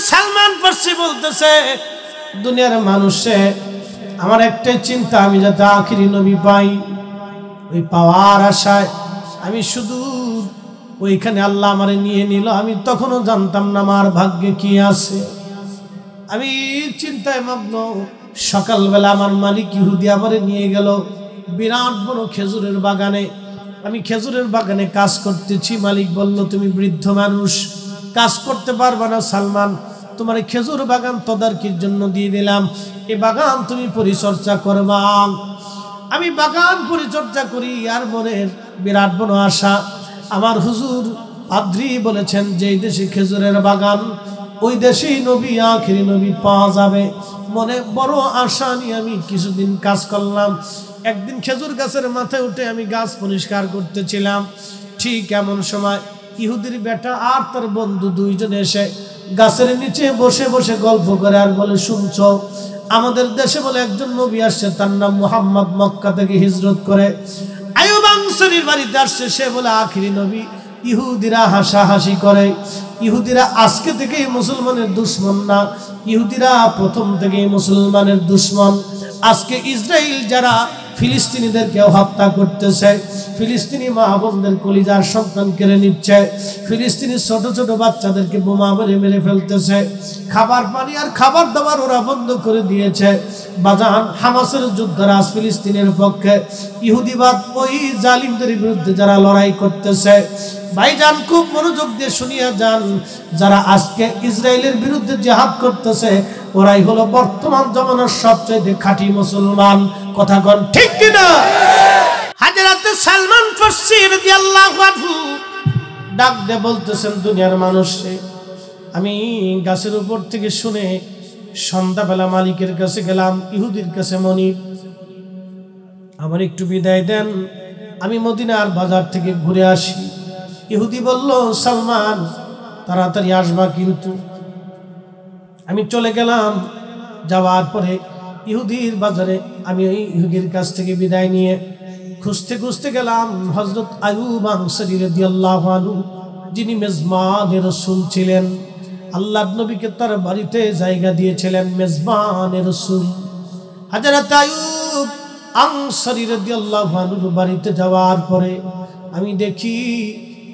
সালমান ফার্সি বলতেছে, দুনিয়ার মানুষে আমার একটাই চিন্তা, আমি যাতে আখিরি নবী পাই। ওই পাওয়ার আশায় আমি শুধু ওইখানে আল্লাহ আমারে নিয়ে নিল, আমি তখনও জানতাম না আমার ভাগ্যে কি আছে। আমি চিন্তায় মগ্ন। সকালবেলা আমার মালিক ইহুদি আমারে নিয়ে গেল বিরাট বড় খেজুরের বাগানে। আমি খেজুরের বাগানে কাজ করতেছি। মালিক বলল, তুমি বৃদ্ধ মানুষ, কাজ করতে পারবা না সালমান, তোমার খেজুর বাগান তদারকির জন্য দিয়ে দিলাম, এই বাগান তুমি পরিচর্যা করবা। আমি বাগান পরিচর্যা করি, আর মনের বিরাট বড় আশা। আমার হুজুর পাদ্রী বলেছেন, যেই দেশে খেজুরের বাগান ওই দেশেই নবী, আখিরি নবী পাওয়া যাবে। মনে বড় আশা নিয়ে আমি কিছুদিন কাজ করলাম। একদিন খেজুর গাছের মাথায় উঠে আমি গাছ পরিষ্কার করতেছিলাম। ঠিক এমন সময় ইহুদির বেটা আর তার বন্ধু দুইজন এসে গাছের নিচে বসে বসে গল্প করে আর বলে, শুনছো আমাদের দেশে বলে একজন নবী আসছে, তার নাম মুহাম্মদ, মক্কা থেকে হিজরত করে আইয়ুব আনসারীর বাড়িতে আসছে, সে বলে আখিরি নবী। ইহুদিরা হাসাহাসি করে। ইহুদিরা আজকে থেকেই মুসলমানের দুশ্মন না, ইহুদিরা প্রথম থেকেই মুসলমানের দুশ্মন। আজকে ইসরায়েল যারা ফিলিস্তিনিদেরকে হত্যা করতেছে, ফিলিস্তিনি মা বোনদের কলিজার সন্তান কেড়ে নিচ্ছে, ফিলিস্তিনি ছোট ছোট বাচ্চাদেরকে বোমা মেরে মেরে ফেলতেছে, খাবার পানি আর খাবার দাবার ওরা বন্ধ করে দিয়েছে। বাজান, হামাসের যোদ্ধারা ফিলিস্তিনের পক্ষে, ইহুদিবাদ ওই জালিমদের বিরুদ্ধে যারা লড়াই করতেছে। ভাইজান, খুব মনোযোগ দিয়ে শুনিয়া যান, যারা আজকে ইসরায়েলের বিরুদ্ধে জিহাদ করতেছে, ওরাই হলো বর্তমান জমানার সবচেয়ে খাঁটি মুসলমান। কথা কোন ঠিক কিনা? হযরত সালমান ফার্সি রাদিয়াল্লাহু আনহু ডাক দিয়ে বলতেছেন, দুনিয়ার মানুষে, আমি গাছের উপর থেকে শুনে সন্ধ্যাবেলা মালিকের কাছে গেলাম, ইহুদির কাছে, মনিব আমার একটু বিদায় দেন, আমি মদিনার বাজার থেকে ঘুরে আসি। ইহুদি বলল, সালমান তাড়াতাড়ি আসবা কিন্তু। আমি চলে গেলাম। যাওয়ার পরে ইহুদির বাজারে আমি ওই ইহুদির কাছ থেকে বিদায় নিয়ে খুঁজতে খুঁজতে গেলাম হযরত আইয়ুব আনসারী রাদিয়াল্লাহু আনহু, যিনি মেজবানে রাসূল ছিলেন। আল্লাহর নবীকে তার বাড়িতে জায়গা দিয়েছিলেন মেজবানে রাসূল। হযরত আইয়ুব আনসারী রাদিয়াল্লাহু আনহুর বাড়িতে যাওয়ার পরে আমি দেখি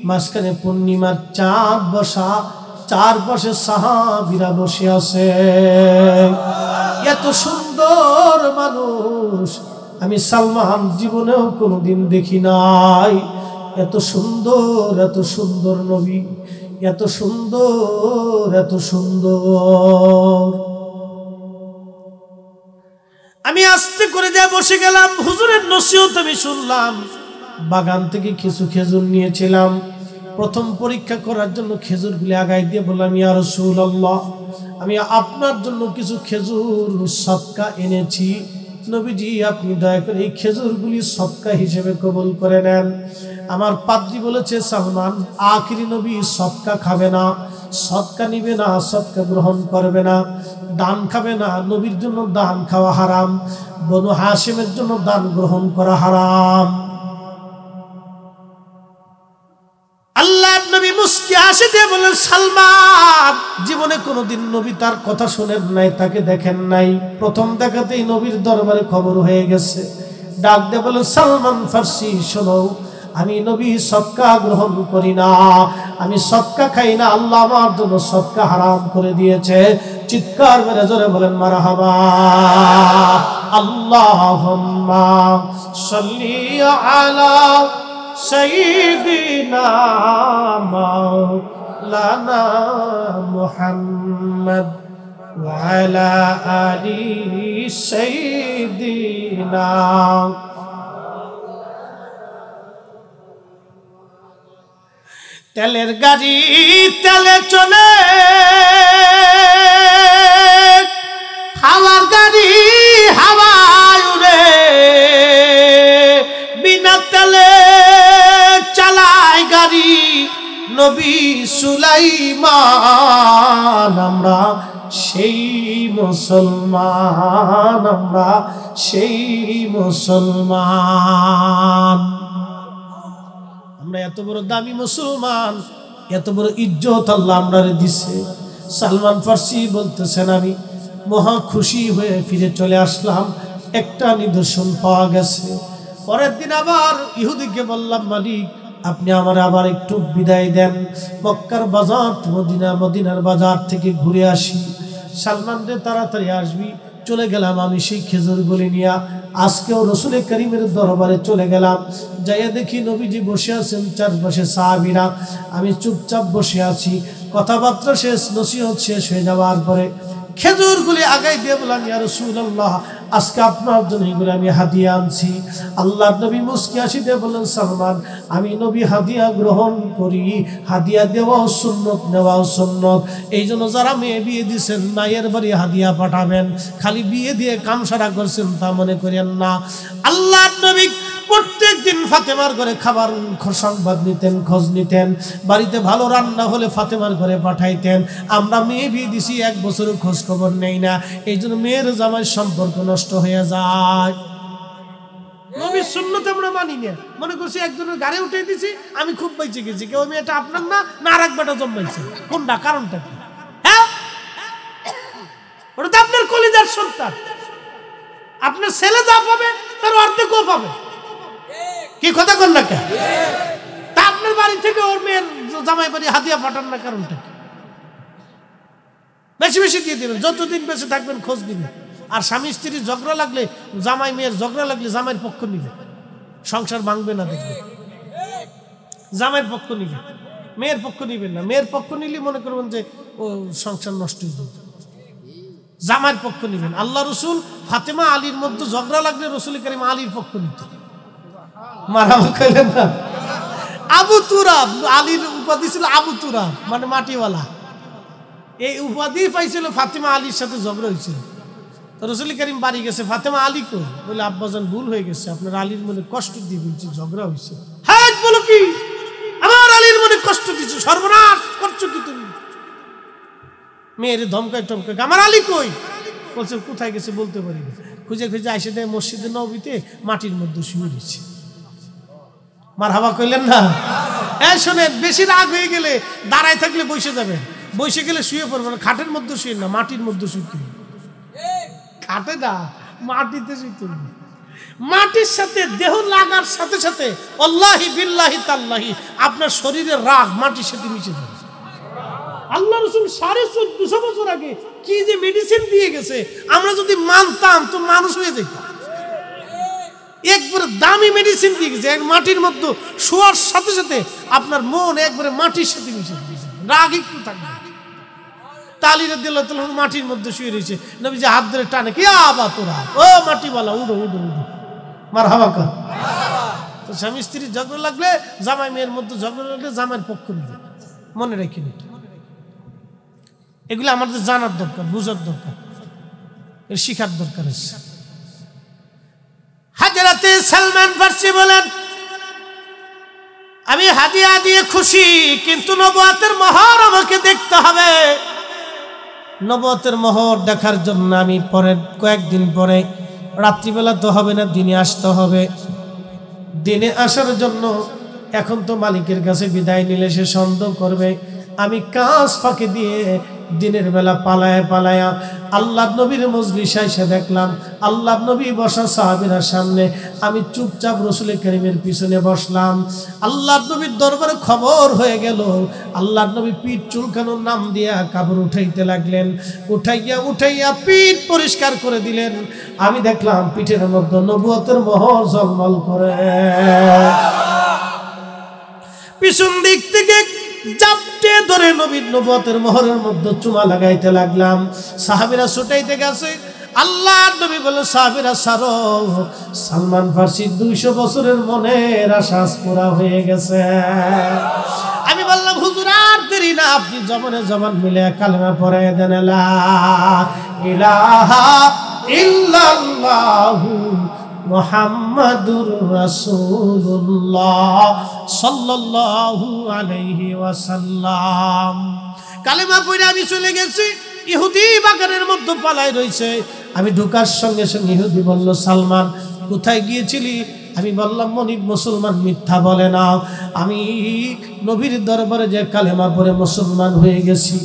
মাঝখানে পূর্ণিমার চাঁদ বসা, চারপাশে সাহাবীরা বসে আছে। এত সুন্দর মানুষ আমি সালমান জীবনেও কোনোদিন দেখি নাই। এত সুন্দর, এত সুন্দর নবী, এত সুন্দর, এত সুন্দর। আমি আস্তে করে যা বসে গেলাম, হুজুরের নসিহত আমি শুনলাম। বাগান থেকে কিছু খেজুর নিয়েছিলাম, প্রথম পরীক্ষা করার জন্য খেজুরগুলি আগায় দিয়ে বললাম, ইয়া রাসূলুল্লাহ, আমি আপনার জন্য কিছু খেজুর সদকা এনেছি, নবীজি আপনি দয়া করে এই খেজুরগুলি সদকা হিসেবে কবুল করে নেন। আমার পাদ্রী বলেছে, সালমান আখিরি নবী সদকা খাবে না, সদকা নিবে না, সদকা গ্রহণ করবে না, দান খাবে না। নবীর জন্য দান খাওয়া হারাম, বনু হাশিমের জন্য দান গ্রহণ করা হারাম। আল্লাহর নবী মুস্কি হাসি দিয়ে বলেন, সালমান জীবনে কোনোদিন নবী তার কথা শুনেন নাই, তাকে দেখেন নাই, প্রথম দেখাতেই নবীর দরবারে খবর হয়ে গেছে। ডাক দিয়ে বলেন, সালমান ফার্সি শোনো, আমি নবী সদকা গ্রহণ করি না, আমি সদকা খাই না, আল্লাহ আমার জন্য সদকা হারাম করে দিয়েছে। চিৎকার মেরে জোরে বলেন মারহাবা। আল্লাহুম্মা সাল্লি আলা সাইয়্যিদিনা মাওলানা মুহাম্মদ ওয়া আলা আলি সাইয়্যিদিনা। তেলের গাড়ি তেলে চলে, হাওয়ার গাড়ি হাওয়ায় উড়ে, বিনা তেলে চালায় গাড়ি নবী সুলাইমান। আমরা সেই মুসলমান, আমরা সেই মুসলমান। আমরা এত বড় দামি মুসলমান, এত বড় ইজ্জত আল্লাহ আমরা দিছে। সালমান ফার্সি বলতেছেন, আমি মহা খুশি হয়ে ফিরে চলে আসলাম, একটা নিদর্শন পাওয়া গেছে। পরের দিন আবার ইহুদিকে বললাম, মালিক আপনি আমার আবার একটু বিদায় দেন, মক্কার বাজার মদিনার বাজার থেকে ঘুরে আসি। সালমান রে তাড়াতাড়ি আসবি। চলে গেলাম আমি সেই খেজুরগুলি নিয়ে। আজকেও রসুল করিমের দরবারে চলে গেলাম, যাইয়া দেখি নবীজি বসে আছেন, চারপাশে সাহাবীরা, আমি চুপচাপ বসে আছি। কথাবার্তা শেষ, নসিহত শেষ হয়ে যাওয়ার পরে খেজুরগুলি আগাই দিয়ে বললাম, ইয়া রাসূলুল্লাহ, আজকে আপনার জন্য এগুলো আমি হাদিয়া আনছি। আল্লাহর নবী মুস্কি হাসি দিয়ে বললেন, সালমান আমি নবী হাদিয়া গ্রহণ করি, হাদিয়া দেওয়াও সুন্নত, নেওয়াও সুন্নত। এই জন্য যারা মেয়ে বিয়ে দিচ্ছেন মায়ের বাড়ি হাদিয়া পাঠাবেন, খালি বিয়ে দিয়ে কামসারা করছেন তা মনে করেন না। আল্লাহর নবী প্রত্যেক দিন ফাতেমার ঘরে খাবার সংবাদ নিতেন, খোঁজ নিতেন। বাড়িতে ভালো রান্না হলে ফাতেমার ঘরে পাঠাইতেন। আমরা মেয়ে বিয়ে দিছি, 1 বছরের খোঁজ খবর নেই না, এই জন্য মেয়ের জামাই সম্পর্ক নষ্ট হয়ে যায়। নবীর সুন্নত আমরা মানি না, মনে করছি একজনের গাড়ি উঠে দিছি, আমি খুব বেঁচে গেছি। কেউ মেয়েটা আপনার না, না আর এক বেটা জন্মাইছে, কোনটা কারণটা কি? হ্যাঁ, ওটা তো আপনার কলিজার সন্তান। আপনার ছেলে যা পাবে তার অর্ধেকও পাবে, কি কথা কন না কেন? তা আপনার বাড়ি থেকে ওর মেয়ের জামাই বাড়ি হাদিয়া পাঠান না, কারণটা কি? বেশি বেশি দিয়ে দিবেন, যতদিন বেঁচে থাকবেন খোঁজ দিবেন। আর স্বামী স্ত্রীর ঝগড়া লাগলে, জামাই মেয়ের ঝগড়া লাগলে জামাইয়ের পক্ষ নিবে, সংসার ভাঙবে না দেখবে। জামাইয়ের পক্ষ নিবে, মেয়ের পক্ষ নিবেন না। মেয়ের পক্ষ নিলে মনে করবেন যে ও সংসার নষ্ট হয়ে যাবে। জামাইয়ের পক্ষ নিবেন। আল্লাহ রসুল ফাতেমা আলীর মধ্যে ঝগড়া লাগলে রসুল করিম আলীর পক্ষ নিতেন। আবু তুরাব, আলীর উপাধি ছিল আবু তুরাব, মানে মাটিওয়ালা। এই উপাধি পাইছিল ফাতেমা আলীর সাথে ঝগড়া হয়েছিল। রসুল করিম বাড়ি গেছে, ফাতেমা আলী কই? বলে আব্বাজান ভুল হয়ে গেছে, আপনার আলীর মনে কষ্ট দিয়ে বলছি, ঝগড়া হয়েছে। হ্যাঁ বলো কি, আমার আলীর মনে কষ্ট দিচ্ছ, সর্বনাশ করছো কি তুমি? মেয়ের ধমকায় টমকায়, আমার আলী কই? বলছে কোথায় গেছে বলতে পারি না। খুঁজে খুঁজে আইসে দেয় মসজিদে নববীতে মাটির মধ্যে শুয়ে দিচ্ছে। মারহাবা কইলেন না? হ্যাঁ শোনেন, বেশি রাগ হয়ে গেলে দাঁড়ায় থাকলে বসে যাবেন, বসে গেলে শুয়ে পড়বেন। খাটের মধ্যে শুয়ে না, মাটির মধ্যে শুইতে, খাটে না মাটিতে শুইতে। মাটির সাথে দেহ লাগার সাথে সাথে আল্লাহি বিল্লাহি তাল্লাহি আপনার শরীরের রাগ মাটির সাথে মিশে যাবে। আল্লাহ রসুল 1450 বছর আগে কি যে মেডিসিন দিয়ে গেছে, আমরা যদি মানতাম তো মানুষ হয়ে যেতাম। একবারে দামি মেডিসিন দিয়ে গেছে, এক মাটির মধ্যে শোয়ার সাথে সাথে আপনার মন একবারে মাটির সাথে মিশে যাবে, রাগ একটু থাকবে। তালিরে দিল মাটির মধ্যে শুয়ে রয়েছে, নবীজি হাত ধরে টানে, কি আবা তোরা, ও মাটিওয়ালা উঠো উঠো উঠো, মারহাবা কর। তো স্বামী স্ত্রী ঝগড়া লাগলে, জামাই মেয়ের মধ্যে ঝগড়া লাগলে জামাইয়ের পক্ষ নিবে, মনে রাখি। এগুলো আমাদের জানার দরকার, বুঝার দরকার, এর শিখার দরকার আছে। হাজরাতে সালমান ফার্সি বলেন, আমি হাদিয়া দিয়ে খুশি, কিন্তু নবুয়তের মোহর আমাকে দেখতে হবে। নবুয়তের মোহর দেখার জন্য আমি পরের কয়েকদিন পরে, রাত্রিবেলা তো হবে না, দিনে আসতে হবে। দিনে আসার জন্য এখন তো মালিকের কাছে বিদায় নিলে সে সন্দেহ করবে। আমি কাজ ফাঁকি দিয়ে দিনের বেলা পালায়া পালায়া আল্লাহ নবীর মজলিসে এসে দেখলাম আল্লাহ নবী বসা সাহাবীরা সামনে, আমি চুপচাপ রসুল করিমের পিছনে বসলাম। আল্লাহ নবীর দরবারে খবর হয়ে গেল, আল্লাহ নবী পিঠ চুলকানোর নাম দিয়া কাপড় উঠাইতে লাগলেন। উঠাইয়া উঠাইয়া পিঠ পরিষ্কার করে দিলেন। আমি দেখলাম পিঠের মধ্যে নবুয়তের মোহর ঝলমল করে। পিছন দিক থেকে জাপটে ধরে নবীর নবুয়তের মোহরের মধ্যে চুমা লাগাইতে লাগলাম। সাহাবীরা ছুটাইতে গেছে। আল্লাহর নবী বলে, সাহাবীরা ছাড়ো, সালমান ফার্সি 200 বছরের মনের আশা পুরা হয়ে গেছে। আমি বললাম, হুজুর আর দেরি না, আপনি জবানে জবান মিলে কালেমা পড়ে দেন, লা ইলাহা ইল্লাল্লাহু মুহাম্মাদুর রাসূলুল্লাহ সাল্লাল্লাহু আলাইহি ওয়াসাল্লাম। কালেমা পড়ে আমি চলে গেছি। ইহুদি বাগানের মধ্যে পালাই রইছে। আমি ঢোকার সঙ্গে সঙ্গে ইহুদি বলল, সালমান কোথায় গিয়েছিলি? আমি বললাম, মনিব মুসলমান মিথ্যা বলে না, আমি নবীর দরবারে যে কালেমা পড়ে মুসলমান হয়ে গেছি।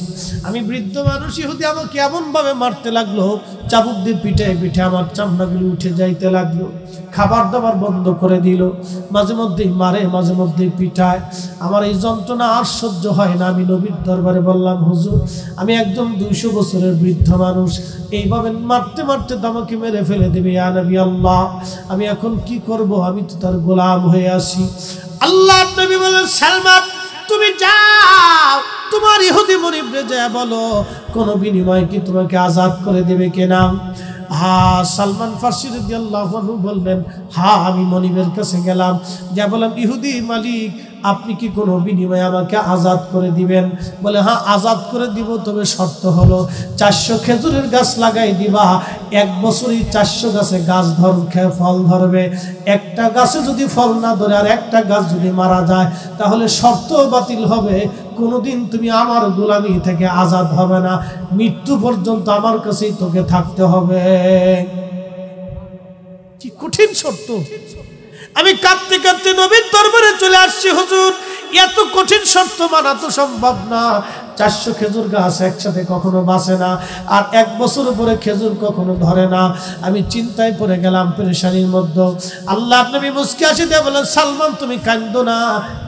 আমি বৃদ্ধ মানুষ, ইহুদি আমাকে এমনভাবে মারতে লাগলো, চাবুক দিয়ে পিঠে পিঠে আমার চামড়াগুলো উঠে যাইতে লাগলো, খাবার দাবার বন্ধ করে দিল, মাঝে মধ্যেই মারে মাঝে মধ্যেই পিটায়। আমার এই যন্ত্রণা আর সহ্য হয় না। আমি নবীর দরবারে বললাম, হুজুর আমি একদম 200 বছরের বৃদ্ধ মানুষ, এইভাবে মারতে মারতে তো আমাকে মেরে ফেলে দেবে, ইয়া নবী আল্লাহ, আমি এখন কি করব? আমি তো তার গোলাম হয়ে আসি। আল্লাহর নবী বলেন, সালমান তুমি যাও, তোমার ইহুদি মনিবরে যা বলো, কোন বিনিময়ে কি তোমাকে আজাদ করে দেবে কিনা? হ্যাঁ, সালমান ফারসি রাদিয়াল্লাহু আনহু বললেন, হ্যাঁ আমি মনিবের কাছে গেলাম, যা বললাম, ইহুদি মালিক আপনি কি কোনো বিনিময়ে আমাকে আজাদ করে দিবেন? বলে, হ্যাঁ আজাদ করে দিব, তবে শর্ত হলো 400 খেজুরের গাছ লাগাই দিবা, 1 বছরই 400 গাছে গাছ ফল ধরবে, একটা গাছে যদি ফল না ধরে আর একটা গাছ যদি মারা যায় তাহলে শর্ত বাতিল হবে, কোনোদিন তুমি আমার গোলামি থেকে আজাদ হবে না, মৃত্যু পর্যন্ত আমার কাছেই তোকে থাকতে হবে। কি কঠিন শর্ত! আমি কাঁদতে কাঁদতে নবীর দরবারে চলে আসছি, হুজুর এত কঠিন শর্ত মানা তো সম্ভব না, 400 খেজুর গাছ একসাথে কখনো বাঁচে না, আর 1 বছর পরে খেজুর কখনো ধরে না। আমি চিন্তায় পড়ে গেলাম, পেরেশানির মধ্যে। আল্লাহর নবী মুস্কি হাসি দিয়ে বলেন, সালমান তুমি কাঁদো না,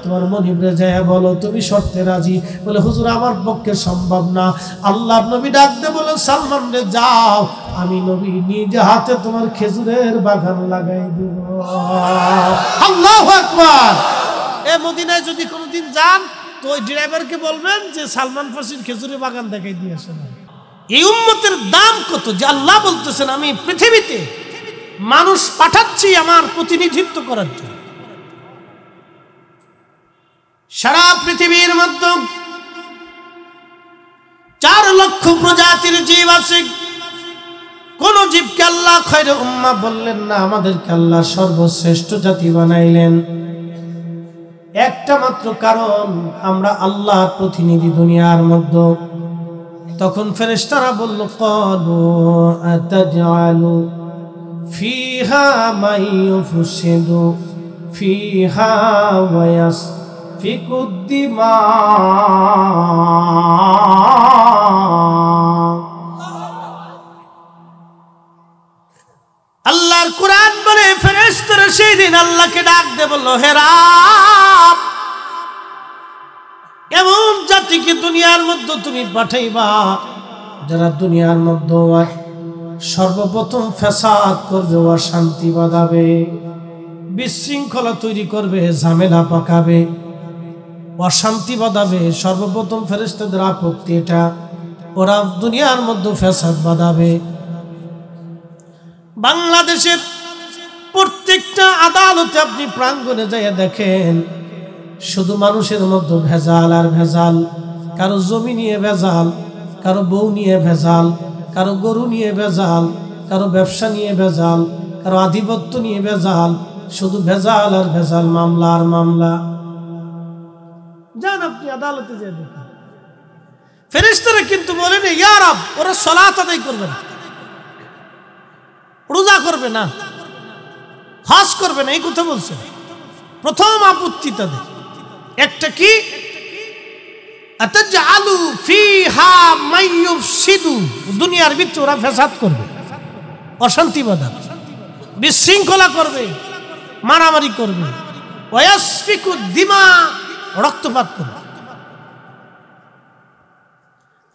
তোমার মনিবরে যায় বলো তুমি শর্তে রাজি। বলে, হুজুর আমার পক্ষে সম্ভব না। আল্লাহর নবী ডাক দিয়ে বলেন, সালমান রে যাও, আমি নবী নিজে হাতে তোমার খেজুরের বাগান লাগাই দেব। আল্লাহু আকবার! এ মদিনায় যদি কোনোদিন যান তো ওই ড্রাইভারকে বলবেন যে সালমান ফারসির খেজুরের বাগান দেখাই দিয়ে আসেন। এই উম্মতের দাম কত যে আল্লাহ বলতেছেন, আমি পৃথিবীতে মানুষ পাঠাচ্ছি আমার প্রতিনিধিত্ব করার জন্য। সারা পৃথিবীর মধ্যে 4 লক্ষ প্রজাতির জীব আছে, কোন জীবকে আল্লাহ খয়রে উম্মাহ বললেন না, আমাদেরকে আল্লাহ সর্বশ্রেষ্ঠ জাতি বানাইলেন। একটা মাত্র কারণ, আমরা আল্লাহর প্রতিনিধি দুনিয়ার মধ্যে। তখন ফেরেশতারা বলল, ক্বালু আতাজআলু ফিহা মাইয়ুফসিদু ফিহা ওয়া ইয়াসফিকুদ দিমা। আল্লাহর কোরআন বলে, ফেরেশতারা সেই দিন আল্লাহকে ডাক দিয়ে বলল, হে রব, এমন জাতিকে দুনিয়ার মধ্যে তুমি পাঠাইবা যারা দুনিয়ার মধ্যে সর্বপ্রথম ফ্যাসাদ করবে, অশান্তি বাঁধাবে, বিশৃঙ্খলা তৈরি করবে, ঝামেলা পাকাবে, অশান্তি বাঁধাবে। সর্বপ্রথম ফেরেশতাদের আপত্তি এটা, ওরা দুনিয়ার মধ্যে ফ্যাসাদ বাঁধাবে। বাংলাদেশের প্রত্যেকটা আদালতে আপনি প্রাঙ্গণে যাইয়া দেখেন, শুধু মানুষের মধ্যে ভেজাল আর ভেজাল। কারো জমি নিয়ে ভেজাল, কারো বউ নিয়ে ভেজাল, কারো গরু নিয়ে ভেজাল, কারো ব্যবসা নিয়ে ভেজাল, কারো আধিপত্য নিয়ে ভেজাল, শুধু ভেজাল আর ভেজাল, মামলা আর মামলা। যান আপনি আদালতে যে দেখেন, ফেরেশতারা কিন্তু বলেন, ইয়া রব, ওরা সালাত আদায় করবে না, রোজা করবে না, হজ করবে না, এই কথা বলছে। প্রথম আপত্তি তাদের একটা কি, আতাজআলু ফিহা মাইয়ুফসিদু, দুনিয়ার ভিতরে ওরা ফ্যাসাদ করবে, অশান্তি বাঁধাবে, বিশৃঙ্খলা করবে, মারামারি করবে, ওয়া ইয়াসফিকুদ দিমা, রক্তপাত করবে।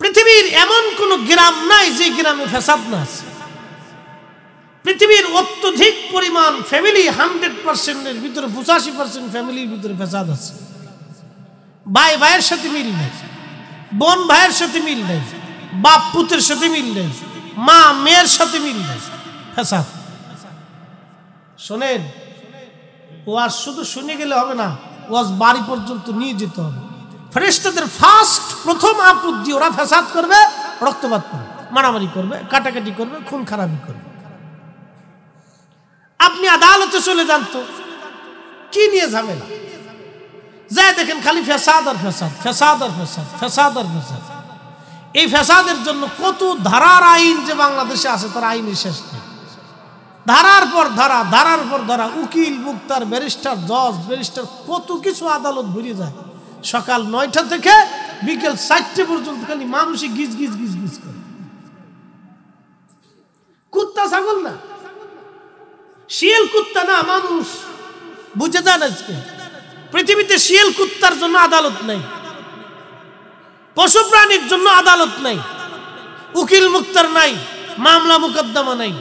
পৃথিবীর এমন কোন গ্রাম নাই যে গ্রামে ফ্যাসাদ না আছে। পৃথিবীর অত্যধিক পরিমাণ ফ্যামিলি, 100%-এর ভিতরে 85% ফ্যামিলির ভিতরে ফ্যাসাদ আছে। ভাই ভাইয়ের সাথে মিল নেই, বোন ভাইয়ের সাথে মিল নেই, বাপ পুত্রের সাথে মিল নেই, মা মেয়ের সাথে মিল নেই, ফ্যাসাদ। শোনেন, ওয়াজ শুধু শুনে গেলে হবে না, ওয়াজ বাড়ি পর্যন্ত নিয়ে যেতে হবে। ফেরেশতাদের প্রথম আপত্তি, ওরা ফ্যাসাদ করবে, রক্তপাত করবে, মারামারি করবে, কাটাকাটি করবে, খুন খারাপি করবে। আপনি আদালতে চলে যান তো, কি নিয়ে ঝামেলা? যাই দেখেন খালি ফ্যাসাদ আর ফ্যাসাদ, ফ্যাসাদ আর ফ্যাসাদ, ফ্যাসাদ আর ফ্যাসাদ। এই ফ্যাসাদের জন্য কত ধারার আইন যে বাংলাদেশে আছে, তার আইনের শেষ নেই। ধারার পর ধারা, ধারার পর ধারা, উকিল, মুক্তার, ব্যারিস্টার, জজ, ব্যারিস্টার, কত কিছু আদালত ভরে যায়। সকাল 9টা থেকে বিকেল 4টে পর্যন্ত খালি মানুষই গিজ গিজ গিজ গিজ করে। কুত্তা ছাগল না, শিয়াল কুত্তা না, মানুষ। বুঝে যান আজকে পৃথিবীতে শিয়াল কুত্তার জন্য আদালত নাই, পশু প্রাণীর জন্য আদালত নাই, উকিল মুক্তার নাই, মামলা মুকদ্দমা নাই।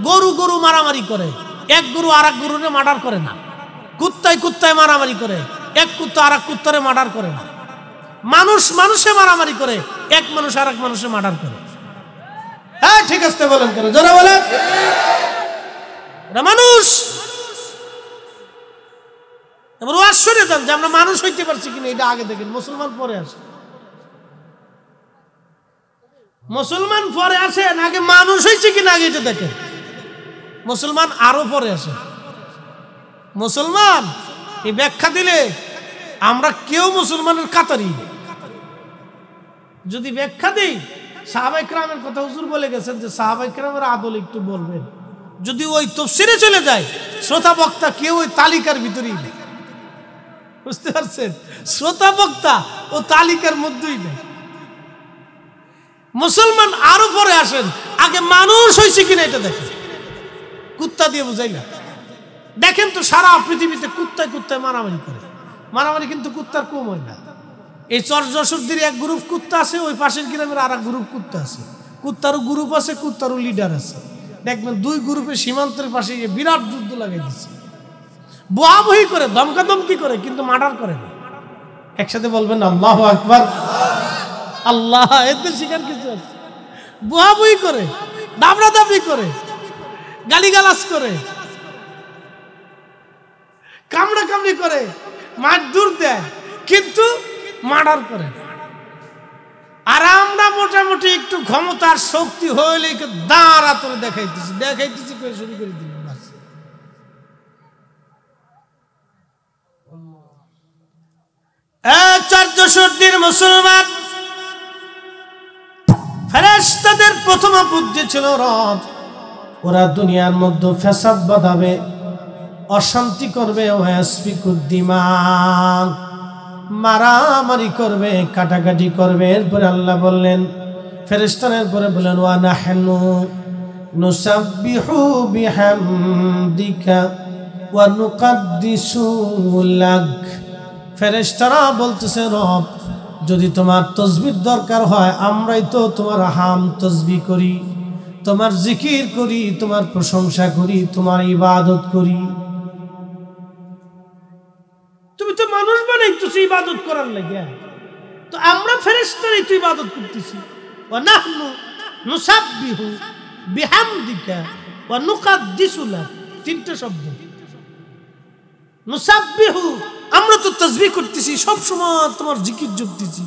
গরু গরু মারামারি করে, এক গরু আর এক গরুরে মার্ডার করে না। কুত্তায় কুত্তায় মারামারি করে, এক কুত্তা আর এক কুত্তারে মার্ডার করে না। মানুষ মানুষে মারামারি করে, এক মানুষ আর এক মানুষে মার্ডার করে। হ্যাঁ ঠিক আছে বলেন কেন, যারা বলেন মানুষ। এবার আশ্চর্য যান যে আমরা মানুষ হইতে পারছি কিনা, এটা আগে দেখেন। মুসলমান পরে আসে, মুসলমান পরে আসেন, আগে মানুষ হয়েছে কিনা আগে এটা দেখেন। মুসলমান আরো পরে আসে। মুসলমান এই ব্যাখ্যা দিলে আমরা কেউ মুসলমানের কাতারি। যদি ব্যাখ্যা দিই, সাহাবায়ে কেরামের কথা হুজুর বলে গেছেন যে সাহাবায়ে কেরামের আদল একটু বলবেন। যদি ওই তাফসীরে চলে যায়, শ্রোতা বক্তা কেউ ওই তালিকার ভিতরেই নেই। বুঝতে পারছেন? শ্রোতা বক্তা ও তালিকার মধ্যেই নেই। মুসলমান আরো পরে আসেন, আগে মানুষ হয়েছে কিনা এটা দেখেন। কুত্তা দিয়ে বুঝাই না। দেখেন তো সারা পৃথিবীতে কুত্তায় কুত্তায় মারামারি করে, মারামারি কিন্তু কুত্তার কম হয় না। এই চরযশোরদের এক গ্রুপ কুত্তা আছে, ওই পাশের গ্রামের আর এক গ্রুপ কুত্তা আছে। কুত্তারও গ্রুপ আছে, কুত্তারও লিডার আছে। দেখবেন দুই গ্রুপের সীমান্তের পাশে বিরাট যুদ্ধ লাগাই দিচ্ছে। বহাবহি করে, ধমকাধমকি করে, কিন্তু মার্ডার করে না। একসাথে বলবেন আল্লাহু আকবার। আল্লাহ, এতে শিকার কিছু আছে। বহাবহি করে, দাবড়া দাবড়ি করে, গালিগালাজ করে, কামড়া কামড়ি করে, মারধর দেয়, কিন্তু মার্ডার করে। আর আমরা মোটামুটি একটু ক্ষমতার শক্তি হইলে দাঁড়া তোরে দেখাইতেছি দেখাইতেছি করে শুরু করে দিল। চরযশোরদের মুসলমান ফেরেশতাদের প্রথম বুদ্ধি ছিল রব। ওরা দুনিয়ার মধ্যে ফ্যাসাদ বাঁধাবে, অশান্তি করবে, ওয়াসফিকুদ্দিমান, মারামারি করবে, কাটাকাটি করবে। এরপরে আল্লাহ বললেন ফেরেশতাদের পরে বললেন ওয়া নাহনু নুসাব্বিহু বিহামদিকা ওয়া নুকাদ্দিসু লাক। ফেরেশতারা বলতেছে রব, যদি তোমার তাসবিহ দরকার হয়, আমরাই তো তোমার হাম তাসবিহ করি, তোমার জিকির করি, তোমার প্রশংসা করি, তোমার ইবাদত করি। তুমি তো মানুষ বানাইতেছো ইবাদত করার লাগে, তো আমরা ফেরেশতারাই তো ইবাদত করতেছি। ওয়া নাহনু নুসাব্বিহু বিহামদিকা ওয়া নুকাদ্দিসু লাক, তিনটা শব্দ। নুসাব্বিহু, আমরা তো তাসবিহ করতেছি, সব সময় তোমার জিকির জপতেছি।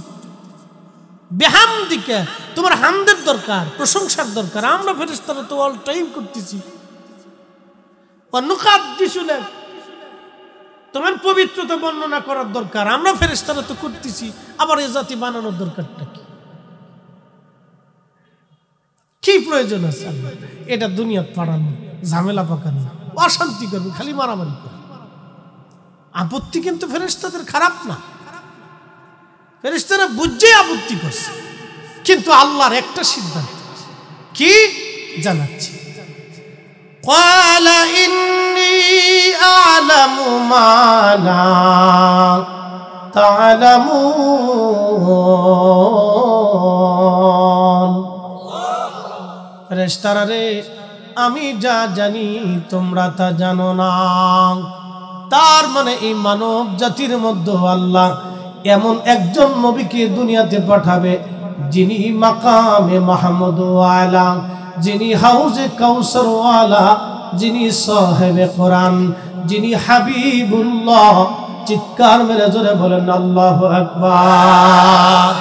বিহামদিকা, তোমার হামদের দরকার, প্রশংসার দরকার, আমরা ফেরেশতারা তো অল টাইম করতেছি। ওয়া নুকাদ্দিসু লাক, তোমার পবিত্রতা বর্ণনা করার দরকার, আমরা ফেরেশতারা তো করতেছি। আবার এ জাতি বানানোর দরকারটা কি? কি প্রয়োজন আছে? এটা দুনিয়া পাড়ানো, ঝামেলা পাকানো, অশান্তি করবে, খালি মারামারি করবে। আপত্তি কিন্তু ফেরেশতাদের খারাপ না, ফেরেশতারা বুঝে আপত্তি করছে, কিন্তু আল্লাহর একটা সিদ্ধান্ত কি জানাচ্ছি। ক্বালা ইন্নী আ'লামু মা লা তা'লামুন। ফেরেশতারা রে, আমি যা জানি তোমরা তা জানো না। তার মানে এই মানব জাতির মধ্যে আল্লাহ এমন একজন নবীকে দুনিয়াতে পাঠাবে, যিনি মাকামে মাহমুদ ওয়ালা, যিনি হাউজে কাউসার ওয়ালা, যিনি সাহেবে কোরআন, যিনি হাবিবুল্লাহ। চিৎকার মেরে জোরে বলেন আল্লাহু আকবার।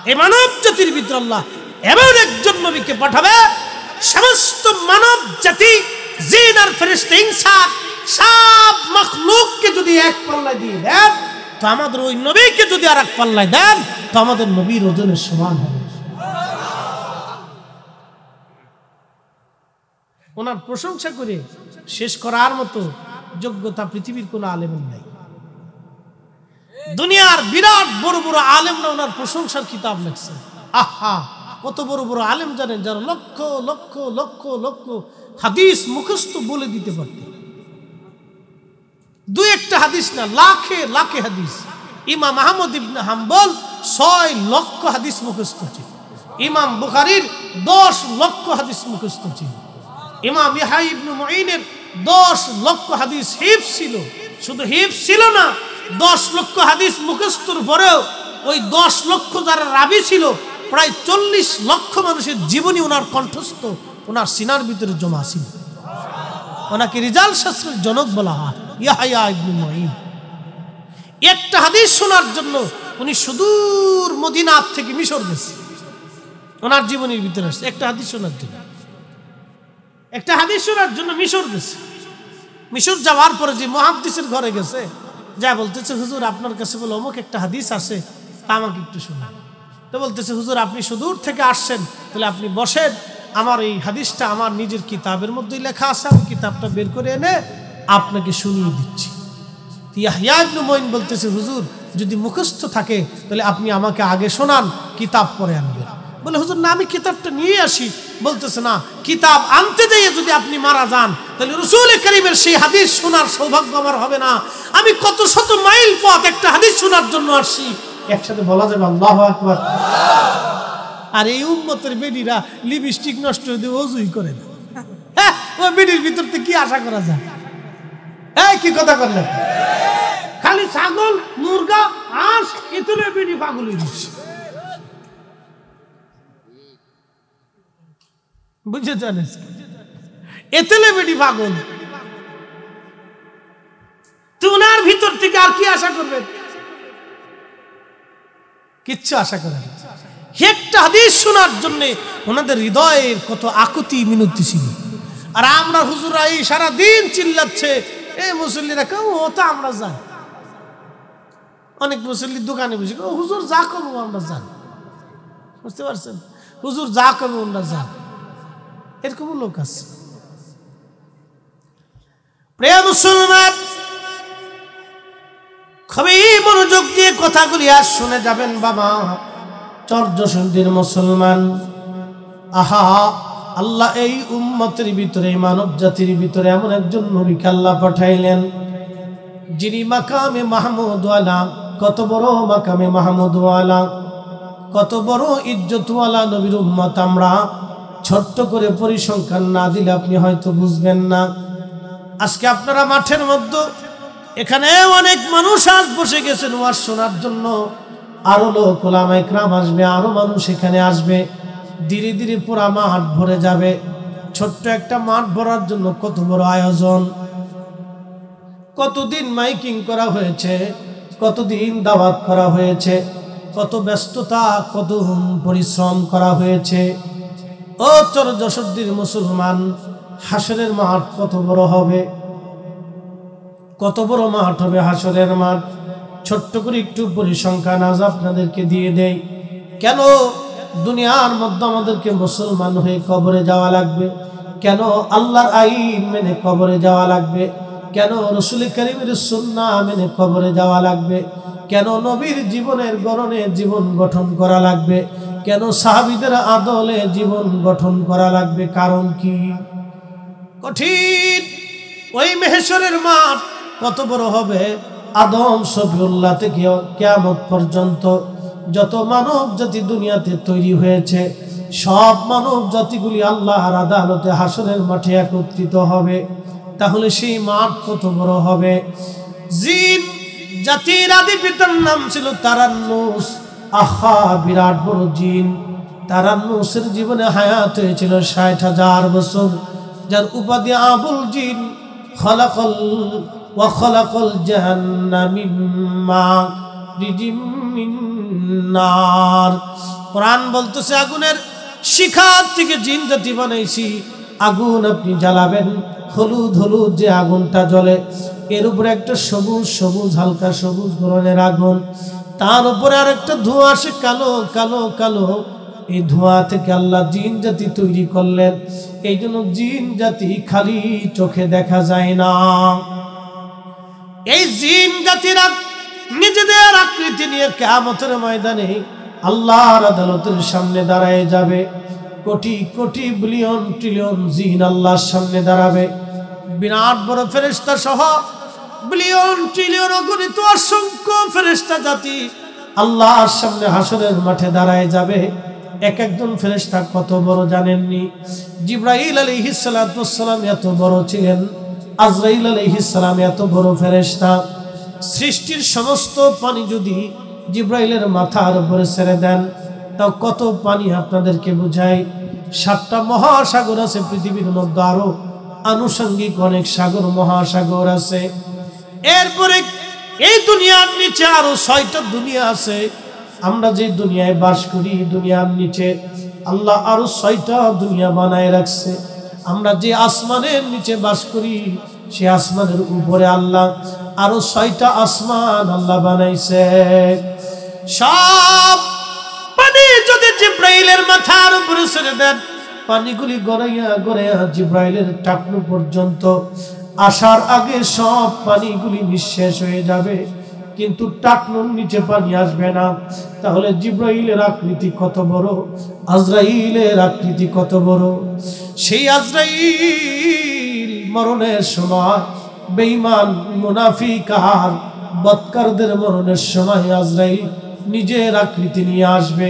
এই মানব জাতির ভিতরে আল্লাহ এমন একজন নবীকে পাঠাবে, সমস্ত মানব জাতি, জিন আর ফেরেশতা, ইনসান, সব মাখলুককে যদি এক পাল্লায় দিয়ে দেন, তো আমাদের ওই নবীকে যদি আর এক পাল্লায় দেন, তো আমাদের নবীর ওজনের সমান হবে। ওনার প্রশংসা করে শেষ করার মতো যোগ্যতা পৃথিবীর কোনো আলেমের নাই। দুনিয়ার বিরাট বড় বড় আলেমরা ওনার প্রশংসার কিতাব লিখছে। আহা, কত বড় বড় আলেম জানেন, যারা লক্ষ লক্ষ লক্ষ লক্ষ হাদিস মুখস্থ বলে দিতে পারতেন। দুই একটা হাদিস না, লাখে লাখে হাদিস। ইমাম আহমদ ইবনে হাম্বল 6 লক্ষ হাদিস মুখস্থ ছিল। ইমাম বুখারীর 10 লক্ষ হাদিস মুখস্থ ছিল। ইমাম ইয়াহয়া ইবনে মুঈনের 10 লক্ষ হাদিস হিফজ ছিল। শুধু হিফজ ছিল না, 10 লক্ষ হাদিস মুখস্থর পরেও ওই 10 লক্ষ যারা রাবি ছিল, প্রায় 40 লক্ষ মানুষের জীবনী ওনার কণ্ঠস্থ, ওনার সিনার ভিতরে জমা ছিল। ওনাকে রিজাল শাস্ত্রের জনক বলা হয়, ইয়াহয়া ইবনে মুঈন। একটা হাদিস শোনার জন্য উনি সুদূর মদিনা থেকে মিশর গেছে, ওনার জীবনীর ভিতরে আসছে। একটা হাদিস শোনার জন্য, একটা হাদিস শোনার জন্য মিশর গেছে। মিশর যাওয়ার পরে যে মুহাদ্দিসের ঘরে গেছে, যা বলতেছে, হুজুর আপনার কাছে বলে অমুক একটা হাদিস আছে, তা আমাকে একটু শোনান। তো বলতেছে, হুজুর আপনি সুদূর থেকে আসছেন, তাহলে আপনি বসেন, আমার এই হাদিসটা আমার নিজের কিতাবের মধ্যেই লেখা আছে, আমি কিতাবটা বের করে এনে আপনাকে শুনিয়ে দিচ্ছি। ইয়াহয়া ইবনে মুঈন বলতেছে, হুজুর যদি মুখস্থ থাকে তাহলে আপনি আমাকে আগে শোনান, কিতাব পরে আনবেন। বলে, হুজুর না, আমি কিতাবটা নিয়ে আসি। বলতেছে, না, কিতাব আনতে যেয়ে যদি আপনি মারা যান তাহলে রাসূল কারীমের সেই হাদিস শোনার সৌভাগ্য আমার হবে না। আমি কত শত মাইল পথ একটা হাদিস শোনার জন্য আসছি। একসাথে বলা যাবে আল্লাহু আকবার। আর এই উম্মতের বেডিরা লিপস্টিক নষ্ট হয়ে ওযুই করে না। হ্যাঁ, ওই বেডির ভিতর থেকে কি আশা করা যায়? এই কি কথা করলেন? খালি ছাগল, মুরগা, হাঁস, এতলে বেডি পাগল হয়ে যাচ্ছে। বুঝে জানিস, এতলে বেডি পাগল। তুনার ভিতর থেকে আর কি আশা করবেন? কিচ্ছু আশা করেন। একটা হাদিস শোনার জন্য ওনাদের হৃদয়ের কত আকুতি মিনতি ছিল। আর আমরা হুজুরা এই সারাদিন চিল্লাচ্ছে, এই মুসল্লিরা কেউ ওটা আমরা জানি। অনেক মুসল্লির দোকানে বুঝি, হুজুর যা করবো আমরা জানি। বুঝতে পারছেন? হুজুর যা করবো আমরা জানি, এরকম লোক আছে। প্রিয় মুসলমান, খুবই মনোযোগ দিয়ে কথাগুলি আর শুনে যাবেন বাবা। চর্যশুদ্ধির মুসলমান, আহা, আল্লাহ এই উম্মতের ভিতরে, মানব জাতির ভিতরে এমন একজন নবীকে আল্লাহ পাঠাইলেন, যিনি মাকামে মাহমুদ ওয়ালা, কত বড় মাকামে মাহমুদ ওয়ালা, কত বড় ইজ্জত ওয়ালা নবীর উম্মত। আমরা ছোট্ট করে পরিসংখ্যান না দিলে আপনি হয়তো বুঝবেন না। আজকে আপনারা মাঠের মধ্যে, এখানে অনেক মানুষ আজ বসে গেছেন ওয়াজ শোনার জন্য। আরো লোক ওলামা ইকরাম আসবে, আরো মানুষ এখানে আসবে। ধীরে ধীরে পুরা মাঠ ভরে যাবে। ছোট্ট একটা মাঠ ভরার জন্য কত বড় আয়োজন, কতদিন মাইকিং করা হয়েছে, কতদিন দাওয়াত করা হয়েছে, কত ব্যস্ততা, কত পরিশ্রম করা হয়েছে। ও চর্যশুদ্ধির মুসলমান, হাসরের মাঠ কত বড় হবে, কত বড় মাঠ হবে হাসরের মাঠ। ছোট্ট করে একটু পরিসংখ্যান আজ আপনাদেরকে দিয়ে দেই। কেন দুনিয়ার মধ্যে আমাদেরকে মুসলমান হয়ে কবরে যাওয়া লাগবে? কেন আল্লাহর আইন মেনে কবরে যাওয়া লাগবে? কেন রাসূল কারীমের সুন্নাহ মেনে কবরে যাওয়া লাগবে? কেন নবীর জীবনের গড়নে জীবন গঠন করা লাগবে? কেন সাহাবীদের আদলে জীবন গঠন করা লাগবে? কারণ কি? কঠিন। ওই মেহশরের মাঠ কত বড় হবে? আদম শফিউল্লাহ থেকে কিয়ামত পর্যন্ত যত মানব জাতি দুনিয়াতে তৈরি হয়েছে, সব মানব জাতিগুলি আল্লাহর আদালতে হাসরের মাঠে একত্রিত হবে। তাহলে সেই মাঠ কত বড় হবে? জিন জাতির আদি পিতার নাম ছিল তারান্নুস। আহা, বিরাট বড় জিন। তারান্নুসের জীবনে হায়াত হয়েছিল ৬০,০০০ বছর, যার উপাধি আবুল জিন। খলাকল ওয়া খলাকল জাহান্নাম মিন মারিজিম মিন নার। কোরআন বলতেছে, আগুনের শিখা থেকে জিন জাতি বানাইছি। আগুন আপনি জ্বালাবেন, হলুদ হলুদ যে আগুনটা জ্বলে, এর উপরে একটা সবুজ সবুজ, হালকা সবুজ বরণের আগুন, তার উপরে আর একটা ধোঁয়া আসে, কালো কালো কালো। এই ধোঁয়া থেকে আল্লাহ জিন জাতি তৈরি করলেন, এই জন্য জিন জাতি খালি চোখে দেখা যায় না। এই জিন জাতিরা নিজেদের আকৃতি নিয়ে কিয়ামতের ময়দানে আল্লাহর আদালতের সামনে দাঁড়ায় যাবে। কোটি কোটি বিলিয়ন ট্রিলিয়ন জিন আল্লাহর সামনে দাঁড়াবে। বিরাট বড় ফেরেশতা সহ বিলিয়ন ট্রিলিয়ন অগণিত অসংখ্য ফেরেশতা জাতি আল্লাহর সামনে হাসরের মাঠে দাঁড়ায় যাবে। এক একজন ফেরেশতা কত বড় জানেননি? জিবরাইল আলাইহিস সালাতু ওয়াস সালাম এত বড় ছিলেন, আজরাইল আলাইহিস সালাম এত বড় ফেরেশতা। সৃষ্টির সমস্ত পানি যদি জিবরাইলের মাথার উপরে ছেড়ে দেন, তাও কত পানি আপনাদেরকে বুঝাই। 7টা মহাসাগর আছে পৃথিবীর মধ্যে, আরো আনুষঙ্গিক অনেক সাগর মহাসাগর আছে। এরপরে এই দুনিয়ার নিচে আরো 6টা দুনিয়া আছে। আমরা যে দুনিয়ায় বাস করি, দুনিয়ার নিচে আল্লাহ আরো 6টা দুনিয়া বানায় রাখছে। আমরা যে আসমানের নিচে বাস করি, সে আসমানের উপরে আল্লাহ আরো 6টা আসমান আল্লাহ বানাইছে। সব পানি যদি জিবরাইলের মাথার উপরে ছেড়ে দেন, পানিগুলি গড়াইয়া গড়াইয়া জিবরাইলের টাকনু পর্যন্ত আসার আগে সব পানিগুলি নিঃশেষ হয়ে যাবে, কিন্তু টাকনুর নিচে পানি আসবে না। তাহলে জিবরাইলের আকৃতি কত বড়, আজরাইলের আকৃতি কত বড়। সেই আজরাইল মরণের সময় বেঈমান মুনাফিক আর বদকারদের মরণের সময় আজরাইল নিজের আকৃতি নিয়ে আসবে।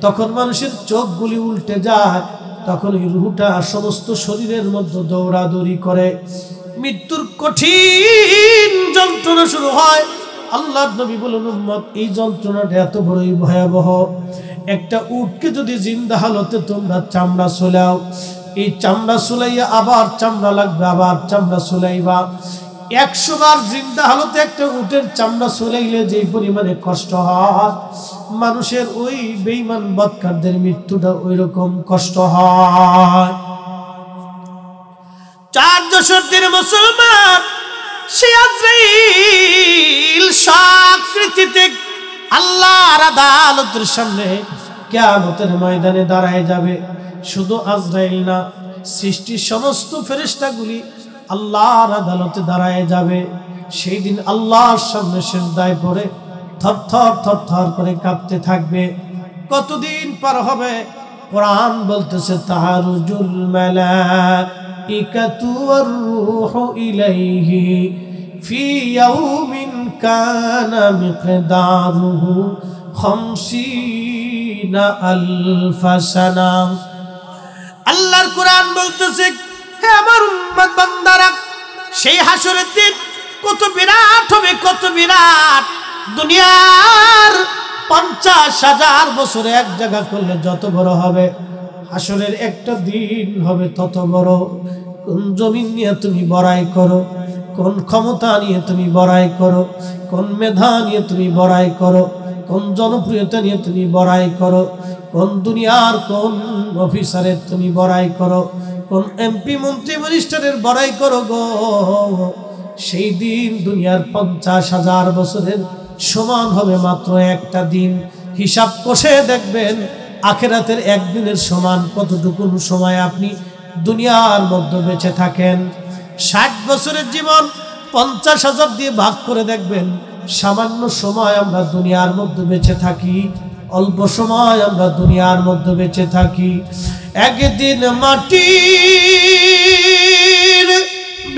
তখন মানুষের চোখগুলি উল্টে যায়, তখন এই রূহটা সমস্ত শরীরের মধ্যে দৌড়াদৌড়ি করে। মৃত্যুর কঠিন যন্ত্রণা শুরু হয়। আল্লাহর নবী বলেন, উম্মত, এই যন্ত্রণাটা এত বড়ই ভয়াবহ। একটা উটকে যদি জিন্দা হালতে তোমরা চামড়া সোলাও, এই চামড়া সোলাইয়া আবার চামড়া লাগবে, আবার চামড়া সোলাইবা। 100 বার জিন্দা হালতে একটা উটের চামড়া সোলাইলে যে পরিমাণে কষ্ট হয়, মানুষের ওই বেঈমান বদকারদের মৃত্যুটা ওই রকম কষ্ট হয়। 4 দশকের মুসলমান সে আজরাইল সাকৃতিতে আল্লাহর আদালতের সামনে কিয়ামতের ময়দানে দাঁড়ায় যাবে। শুধু আজরাইল না, সৃষ্টির সমস্ত ফেরেশতাগুলি আল্লাহর আদালতে দাঁড়ায় যাবে। সেই দিন আল্লাহর সামনে সিজদায় পড়ে থরথর থরথর করে কাঁপতে থাকবে। কতদিন পার হবে? কোরআন বলতেছে, তাহারুজুল মালাইকাতু ওয়ার রূহু ইলাইহি ফি ইয়াউমিন কানা মিকদারুহু 50 আলফ সানা। আল্লাহর কোরআন বলতেছে, হে আমার উম্মত বান্দারা, সেই হাসরের দিন কত বিরাট হবে, কত বিরাট। দুনিয়ার 50,000 বছর এক জায়গা করলে যত বড় হবে, হাসরের একটা দিন হবে তত বড়। কোন জমিন নিয়ে তুমি বড়াই করো, কোন ক্ষমতা নিয়ে তুমি বড়াই করো, কোন মেধা নিয়ে তুমি বড়াই করো, কোন জনপ্রিয়তা নিয়ে তুমি বড়াই করো, কোন দুনিয়ার কোন অফিসারের তুমি বড়াই করো, কোন এমপি মন্ত্রী মিনিস্টারের বড়াই করো গো, সেই দিন দুনিয়ার 50,000 বছরের সমান হবে মাত্র একটা দিন। হিসাব কষে দেখবেন আখিরাতের একদিনের সমান কতটুকু সময় আপনি দুনিয়ার মধ্যে বেঁচে থাকেন। 60 বছরের জীবন 50,000 দিয়ে ভাগ করে দেখবেন সামান্য সময় আমরা দুনিয়ার মধ্যে বেঁচে থাকি, অল্প সময় আমরা দুনিয়ার মধ্যে বেঁচে থাকি। একদিন মাটির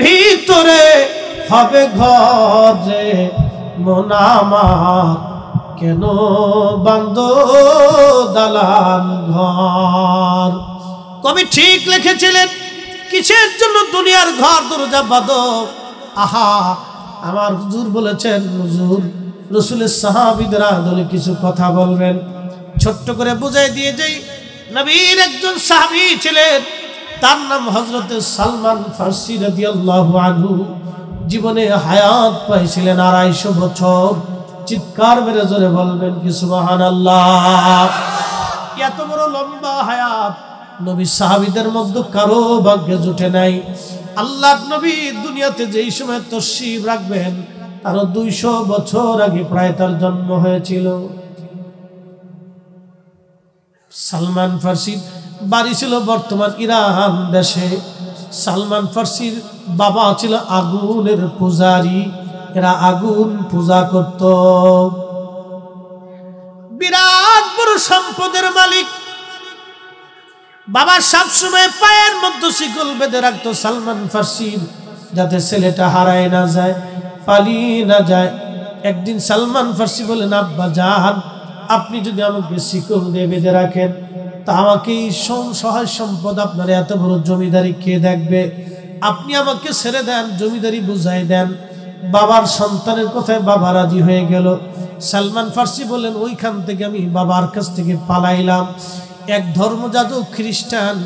ভিতরে হবে ঘর রে মন আমার, কেন বান্দ দালান ঘর। কবি ঠিক লিখেছিলেন, কিসের জন্য দুনিয়ার ঘর দরজা বাঁধো? আহা, আমার হুজুর বলেছেন, হুজুর রাসূলের সাহাবীরা দলে কিছু কথা বলবেন, ছোট্ট করে বুঝাই দিয়ে যাই। নবীর একজন সাহাবী ছিলেন, তার নাম হযরত সালমান ফারসি রাদিয়াল্লাহু আনহু। জীবনে হায়াত পাইছিলেন 250 বছর। চিৎকার মেরে জোরে বলবেন কি সুবহানাল্লাহ। এত বড় লম্বা হায়াত নবী সাহাবীদের মধ্যে কারো ভাগ্যে জুটে নাই। আল্লাহর নবী দুনিয়াতে যেই সময় তশরীফ রাখবেন, আরো 200 বছর আগে প্রায় তার জন্ম হয়েছিল। সালমান ফার্সির বাড়ি ছিল বর্তমান ইরান দেশে। সালমান ফার্সির বাবা ছিল আগুনের পূজারী, এরা আগুন পূজা করত। বিরাট বড় সম্পদের মালিক। বাবা সবসময় পায়ের মধ্যে শিকল বেঁধে রাখতো সালমান ফার্সির, যাতে ছেলেটা হারায় না যায়, পালিয়ে না যায়। একদিন সালমান ফার্সি বলেন, আব্বা জান, আপনি যদি আমাকে শিকল দিয়ে বেঁধে রাখেন তা আমাকে এই সহায় সম্পদ, আপনার এত বড় জমিদারি কে দেখবে? আপনি আমাকে ছেড়ে দেন, জমিদারি বুঝাই দেন। বাবার সন্তানের কথায় বাবা রাজি হয়ে গেল। সালমান ফার্সি বলেন, ওইখান থেকে আমি বাবার কাছ থেকে পালাইলাম। এক ধর্মযাজক খ্রিস্টান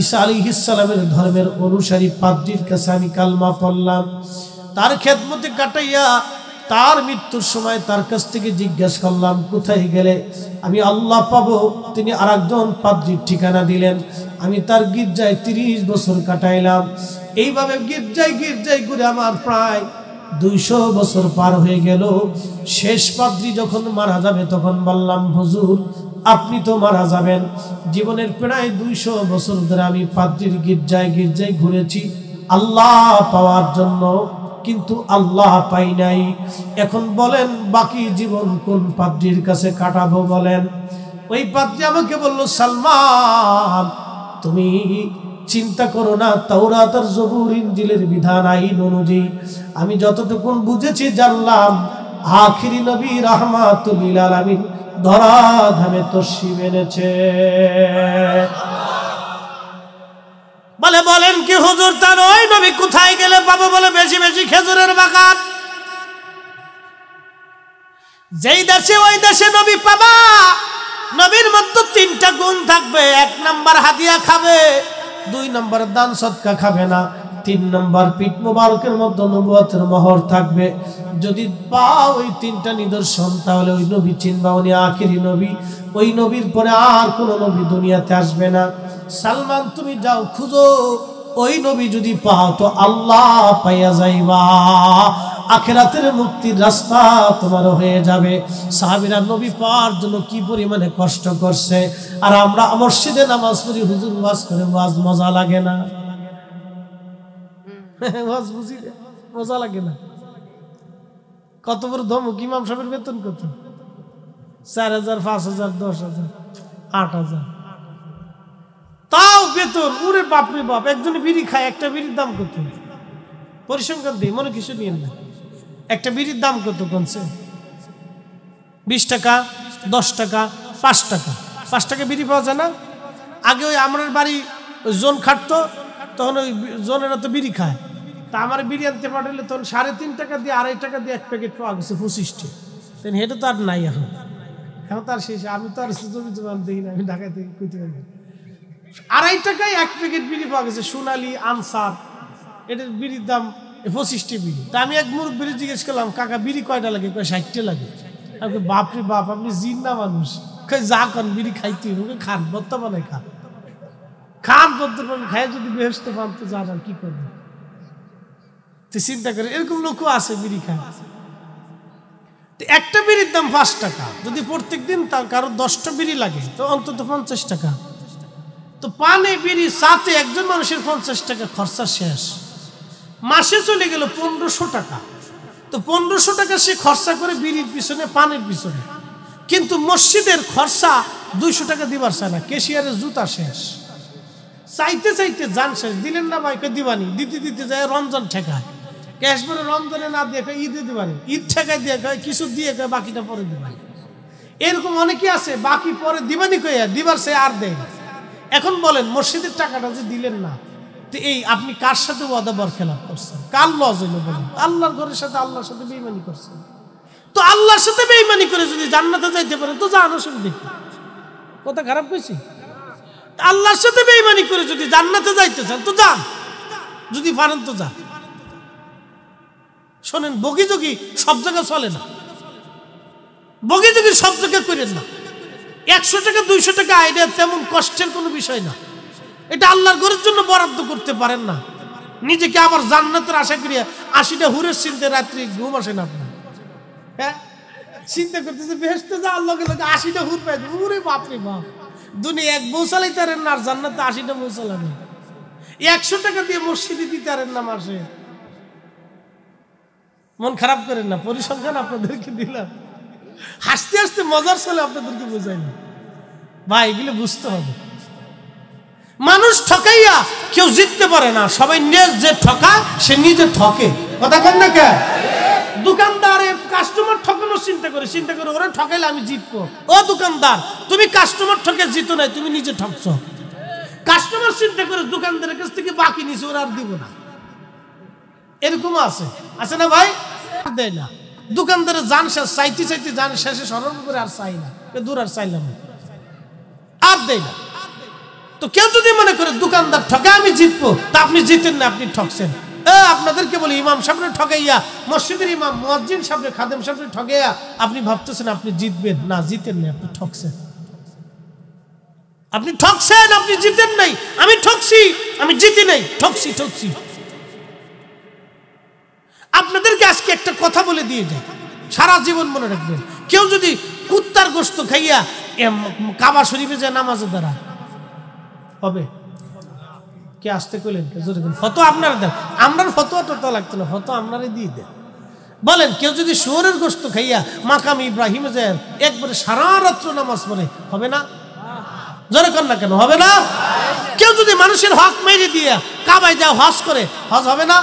ঈসা আলাইহিস সালামের ধর্মের অনুসারী পাদ্রীর কাছে আমি কালমা পড়লাম। তার খেদমতে কাটাইয়া তার মৃত্যুর সময় তার কাছ থেকে জিজ্ঞাসা করলাম, কোথায় গেলে আমি আল্লাহ পাবো? তিনি আরেকজন পাদ্রীর ঠিকানা দিলেন। আমি তার গির্জায় 30 বছর কাটাইলাম। এইভাবে গির্জায় ঘুরে আমার প্রায় 200 বছর পার হয়ে গেল। শেষ পাদ্রী যখন মারা যাবে তখন বললাম, হুজুর আপনি তো মারা যাবেন। জীবনের প্রায় 200 বছর ধরে আমি পাদ্রীর গির্জায় ঘুরেছি আল্লাহ পাওয়ার জন্য, কিন্তু আল্লাহ পাই নাই। এখন বলেন বাকি জীবন কোন পাদ্রীর কাছে কাটাবো বলেন? ওই পাদ্রী আমাকে বলল, সালমান তুমি চিন্তা করো না, তাওরাত আর জবুর ইনজিলের বিধান আইন অনুযায়ী আমি যতটুকু বুঝেছি জানলাম, আখিরি নবী রাহমাতুল লিল আলামিন ধরাধামে তশরিফ এনেছে। বলে, বলেন কি হুজুর, তার ওই নবী কোথায় গেলে পাবো? বলে, বেশি বেশি খেজুরের বাগান। যেই দেশে ওই দেশে নবী পাবা, নবীর মধ্যে 3টা গুণ থাকবে। 1 নাম্বার হাদিয়া খাবে, 2 নাম্বার দান সদকা খাবে না, 3 নাম্বার পিঠ মোবারকের মধ্যে নবুয়তের মোহর থাকবে। যদি পাও ওই 3টা নিদর্শন, তাহলে ওই নবী চিনবা, উনি আখিরি নবী। ওই নবীর পরে আর কোন নবী দুনিয়াতে আসবে না। সালমান তুমি যাও খুঁজো, ওই নবী যদি পাও তো আল্লাহ পাইয়া যাইবা, আখিরাতের মুক্তির রাস্তা তোমার হয়ে যাবে। সাহাবীরা নবী পাওয়ার জন্য কি পরিমাণে কষ্ট করছে, আর আমরা মসজিদে নামাজ পড়ি, হুজুর ওয়াজ করে, ওয়াজ মজা লাগে না? ওয়াজ বুঝি মজা লাগে না? কত বড় ধমক! ইমাম সাহেবের বেতন কত? 4000, 5000, 10,000, 8,000, তাও বেতন। ওরে বাপরে বাপ! একজনে বিড়ি খায়, একটা বিড়ির দাম কত? পরিসংখ্যান দিই, মনে কিছু নিয়েন না। একটা বিড়ির দাম কত কোনছে? 20 টাকা, 10 টাকা, 5 টাকা। 5 টাকা বিড়ি পাওয়া যায় না? আগে ওই আমার বাড়ি জোন খাটতো, তখন ওই জোনেরা তো বিড়ি খায়। তা আমার বিড়ি আনতে পাঠালে তখন 3.5 টাকা দিয়ে, 2.5 টাকা দিয়ে 1 প্যাকেট পাওয়া গেছে 25টি। তেন হেঁটে তো আর নাই এখন তার শেষ। আমি তো আর জমি জমান দেখি না, আমি ঢাকা থেকে কইতে পারি। 2.5 টাকায় 1 প্যাকেট বিড়ি পাওয়া গেছে, সোনালি আনসার। এটার বিড়ির দাম 25টি বিড়ি। তা আমি এক মুরব্বিরে জিজ্ঞেস করলাম, কাকা বিড়ি কয়টা লাগে? 60টা লাগে। আমি, বাপরে বাপ, আপনি জিন্দা মানুষ। যা কন বিড়ি খাইতে হবে, খান, বর্তমানে খান বর্তমানে খাই, যদি বেহেশত পান তো যান, আর কি করবেন? চিন্তা করে, এরকম লোকও আছে বিড়ি খায়। একটা বিড়ির দাম 5 টাকা। যদি প্রত্যেক দিন তার কারো 10টা বিড়ি লাগে তো অন্তত 50 টাকা। তো পানে বিড়ি সাথে একজন মানুষের 50 টাকা খরচা শেষ। মাসে চলে গেল 1500 টাকা। তো 1500 টাকা সে খরচা করে বিড়ির পিছনে, পানের পিছনে। কিন্তু মসজিদের খরচা 200 টাকা দিবার চায় না, ক্যাশিয়ারের জুতা শেষ। চাইতে চাইতে জান শেষ। দিলেন না ভাইকে? দিবানি। দিতে যায় রমজান ঠেকায়। ক্যাশ পরে রমজানে না দিয়ে ঈদে দিবানি, ঈদ ঠেকায় দিয়ে কিছু দিয়ে বাকিটা পরে দিবানি। এরকম অনেকে আছে, বাকি পরে দিবানি কইয়া দিবার সে আর দেয়। এখন বলেন, মসজিদের টাকাটা যে দিলেন না, তো এই আপনি কার সাথে ওয়াদা বরখেলাপ করছেন? কার লজ হইলো বলেন? আল্লাহর ঘরের সাথে, আল্লাহর সাথে বেঈমানি করছেন। তো আল্লাহর সাথে বেঈমানি করে যদি জান্নাতে যাইতে পারেন তো যান, অসুবিধা কি? কথা খারাপ কইছি? আল্লাহর সাথে বেঈমানি করে যদি জান্নাতে যাইতে চান তো যান, যদি পারেন তো যান। শোনেন, বগিযোগী সব জায়গায় চলে না। বগিযোগী সব জায়গায় করেন না। 100 টাকা 200 টাকা আইডিয়া তেমন কষ্টের কোনো বিষয় না। এটা আল্লাহর ঘরের জন্য বরাদ্দ করতে পারেন না। নিজেকে আবার জান্নাতের আশা করিয়া 80টা হুরের চিন্তা রাত্রি ঘুম আসে না আপনার। হ্যাঁ, চিন্তা করতেছে বেহেশতে যা, আল্লাহকে 80টা হুর পাই। ওরে বাপরে বাপ! দুনিয়া এক বউ চালাইতে পারেন না, আর জান্নাতে 80টা বউ চালাবেন। 100 টাকা দিয়ে মসজিদে দিতে পারেন না মাসে। মন খারাপ করেন না, পরিসংখ্যান আপনাদেরকে দিলাম, হাসতে হাসতে মজার চলে আপনাদেরকে বোঝাইনি ভাই, এগুলো বুঝতে হবে। মানুষ ঠকাইয়া কেউ জিততে পারে না, সবাই যে ঠকায় সে নিজে ঠকে। কথা কেন না কে? দোকানদারে কাস্টমার ঠকানোর চিন্তা করে ওরা ঠকাইলে আমি জিতবো। ও দোকানদার, তুমি কাস্টমার ঠকে জিতো নাই, তুমি নিজে ঠকছো। কাস্টমার চিন্তা করে দোকানদারের কাছ থেকে বাকি নিছে, ওরা আর দিব না। এরকম আছে না ভাই? দেয় না দোকানদারে, জান শেষ চাইতে চাইতে জান শেষে স্মরণ করে আর চাই না, দূর আর চাইলাম আর দেয় না। তো কেউ যদি মনে করে দোকানদার ঠকে আমি জিতবো, তা আপনি জিতেন না, আপনি ঠকছেন। আপনাদেরকে বলি, ইমাম সাহেব ঠকাইয়া, মসজিদের ইমাম মুয়াজ্জিন সাহেব, খাদেম সাহেব ঠকাইয়া আপনি ভাবতেছেন আপনি জিতবেন, না, জিতেন না, আপনি ঠকছেন। আপনি ঠকছেন, আপনি জিতেন নাই। আমি ঠকছি, আমি জিতি নাই, ঠকছি। আপনাদেরকে আজকে একটা কথা বলে দিয়ে যায়, সারা জীবন মনে রাখবেন। কেউ যদি কুত্তার গোশত খাইয়া কাবা শরীফে যায় নামাজে দাঁড়া হবে, কে আসতে কইলেন? ফটো আপনারা দেন, আমরা ফতোয়া টোটা লাগতো না, ফটো আপনারাই দিয়ে দেন। বলেন, কেউ যদি শুয়োরের গোশত খাইয়া মাকাম ইব্রাহিমে যায় একবারে সারা রাত্র নামাজ পড়ে, হবে না? জোরে কর না কেন, হবে না? কেউ যদি মানুষের হক মেরে দিয়ে কাবায় যায় হজ করে, হজ হবে না?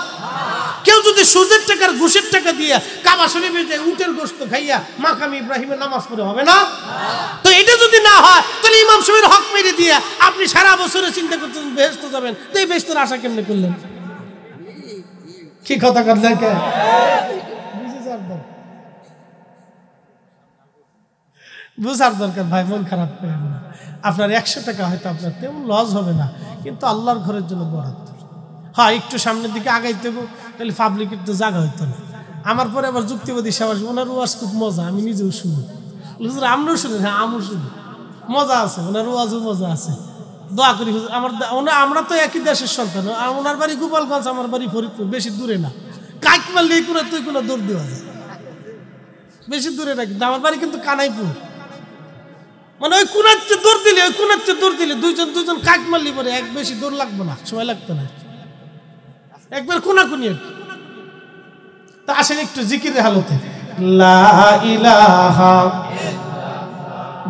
কেউ যদি সুদের টাকার ঘুষের টাকা দিয়ে কাবা শরীফে যায় উটের গোশত খাইয়া মাকাম ইব্রাহিমে নামাজ পড়ে, হবে না? তো এটা যদি না হয়, তাহলে ইমাম সাহেবের হক মেরে দিয়ে আপনি সারা বছরে চিন্তা করতেছেন বেহেশত যাবেন, তো এই বেহেশতের আশা কেমনে করলেন? কি কথা করলেন? বুঝার দরকার ভাই, মন খারাপ করেন না। আপনার 100 টাকা হয়তো আপনার তেমন লস হবে না, কিন্তু আল্লাহর ঘরের জন্য বরাদ্দ। হ্যাঁ, একটু সামনের দিকে আগাইতে হবে, তাহলে পাবলিকের তো জায়গা হইতো না। আমার পরে আবার যুক্তিবাদী সমাজ, ওনার ওয়াজ খুব মজা, আমি নিজেও শুনি, আমরাও শুনি। হ্যাঁ, আমিও শুনি, মজা আছে, ওনার ওয়াজও মজা আছে। দোয়া করি আমরা তো একই দেশের সন্তান। ওনার বাড়ি গোপালগঞ্জ, আমার বাড়ি ফরিদপুর, বেশি দূরে না। কাইক মারলে এই করে তুই কোনো দৌড় দেওয়া যায়, বেশি দূরে না। কিন্তু আমার বাড়ি কিন্তু কানাইপুর, মানে ওই কোনাচ্ছে দৌড় দিলে দুইজন কাক মারলি পরে এক বেশি দৌড় লাগবে না, সময় লাগতো না, একবার কোনাকুনি। তা আসেন একটু জিকিরের হালতে, লা ইলাহা,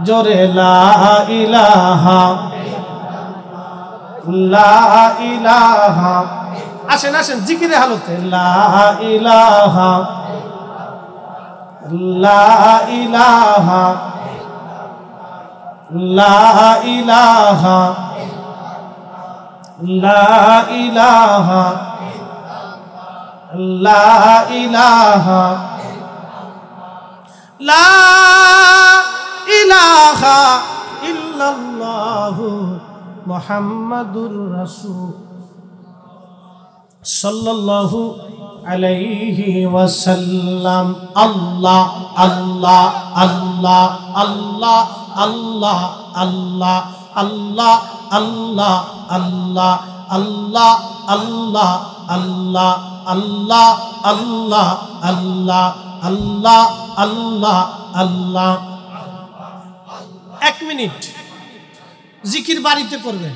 জোরে লা ইলাহা, লা ইলাহা। আসেন জিকিরের হালতে, লা ইলাহা, লা ইলাহা, লা ইলাহা, লা ইলাহা, লা ইলাহা, লা ইলাহা ইল্লাল্লাহু মুহাম্মাদুর রাসূল সাল্লাল্লাহু আলাইহি ওয়াসাল্লাম। আল্লাহ আল্লাহ আল্লাহ আল্লাহ আল্লাহ আল্লাহ আল্লাহ আল্লাহ আল্লাহ আল্লাহ আল্লাহ আল্লাহ আল্লাহ আল্লাহ আল্লাহ আল্লাহ আল্লাহ আল্লাহ। 1 মিনিট জিকির বাড়িতে করবেন,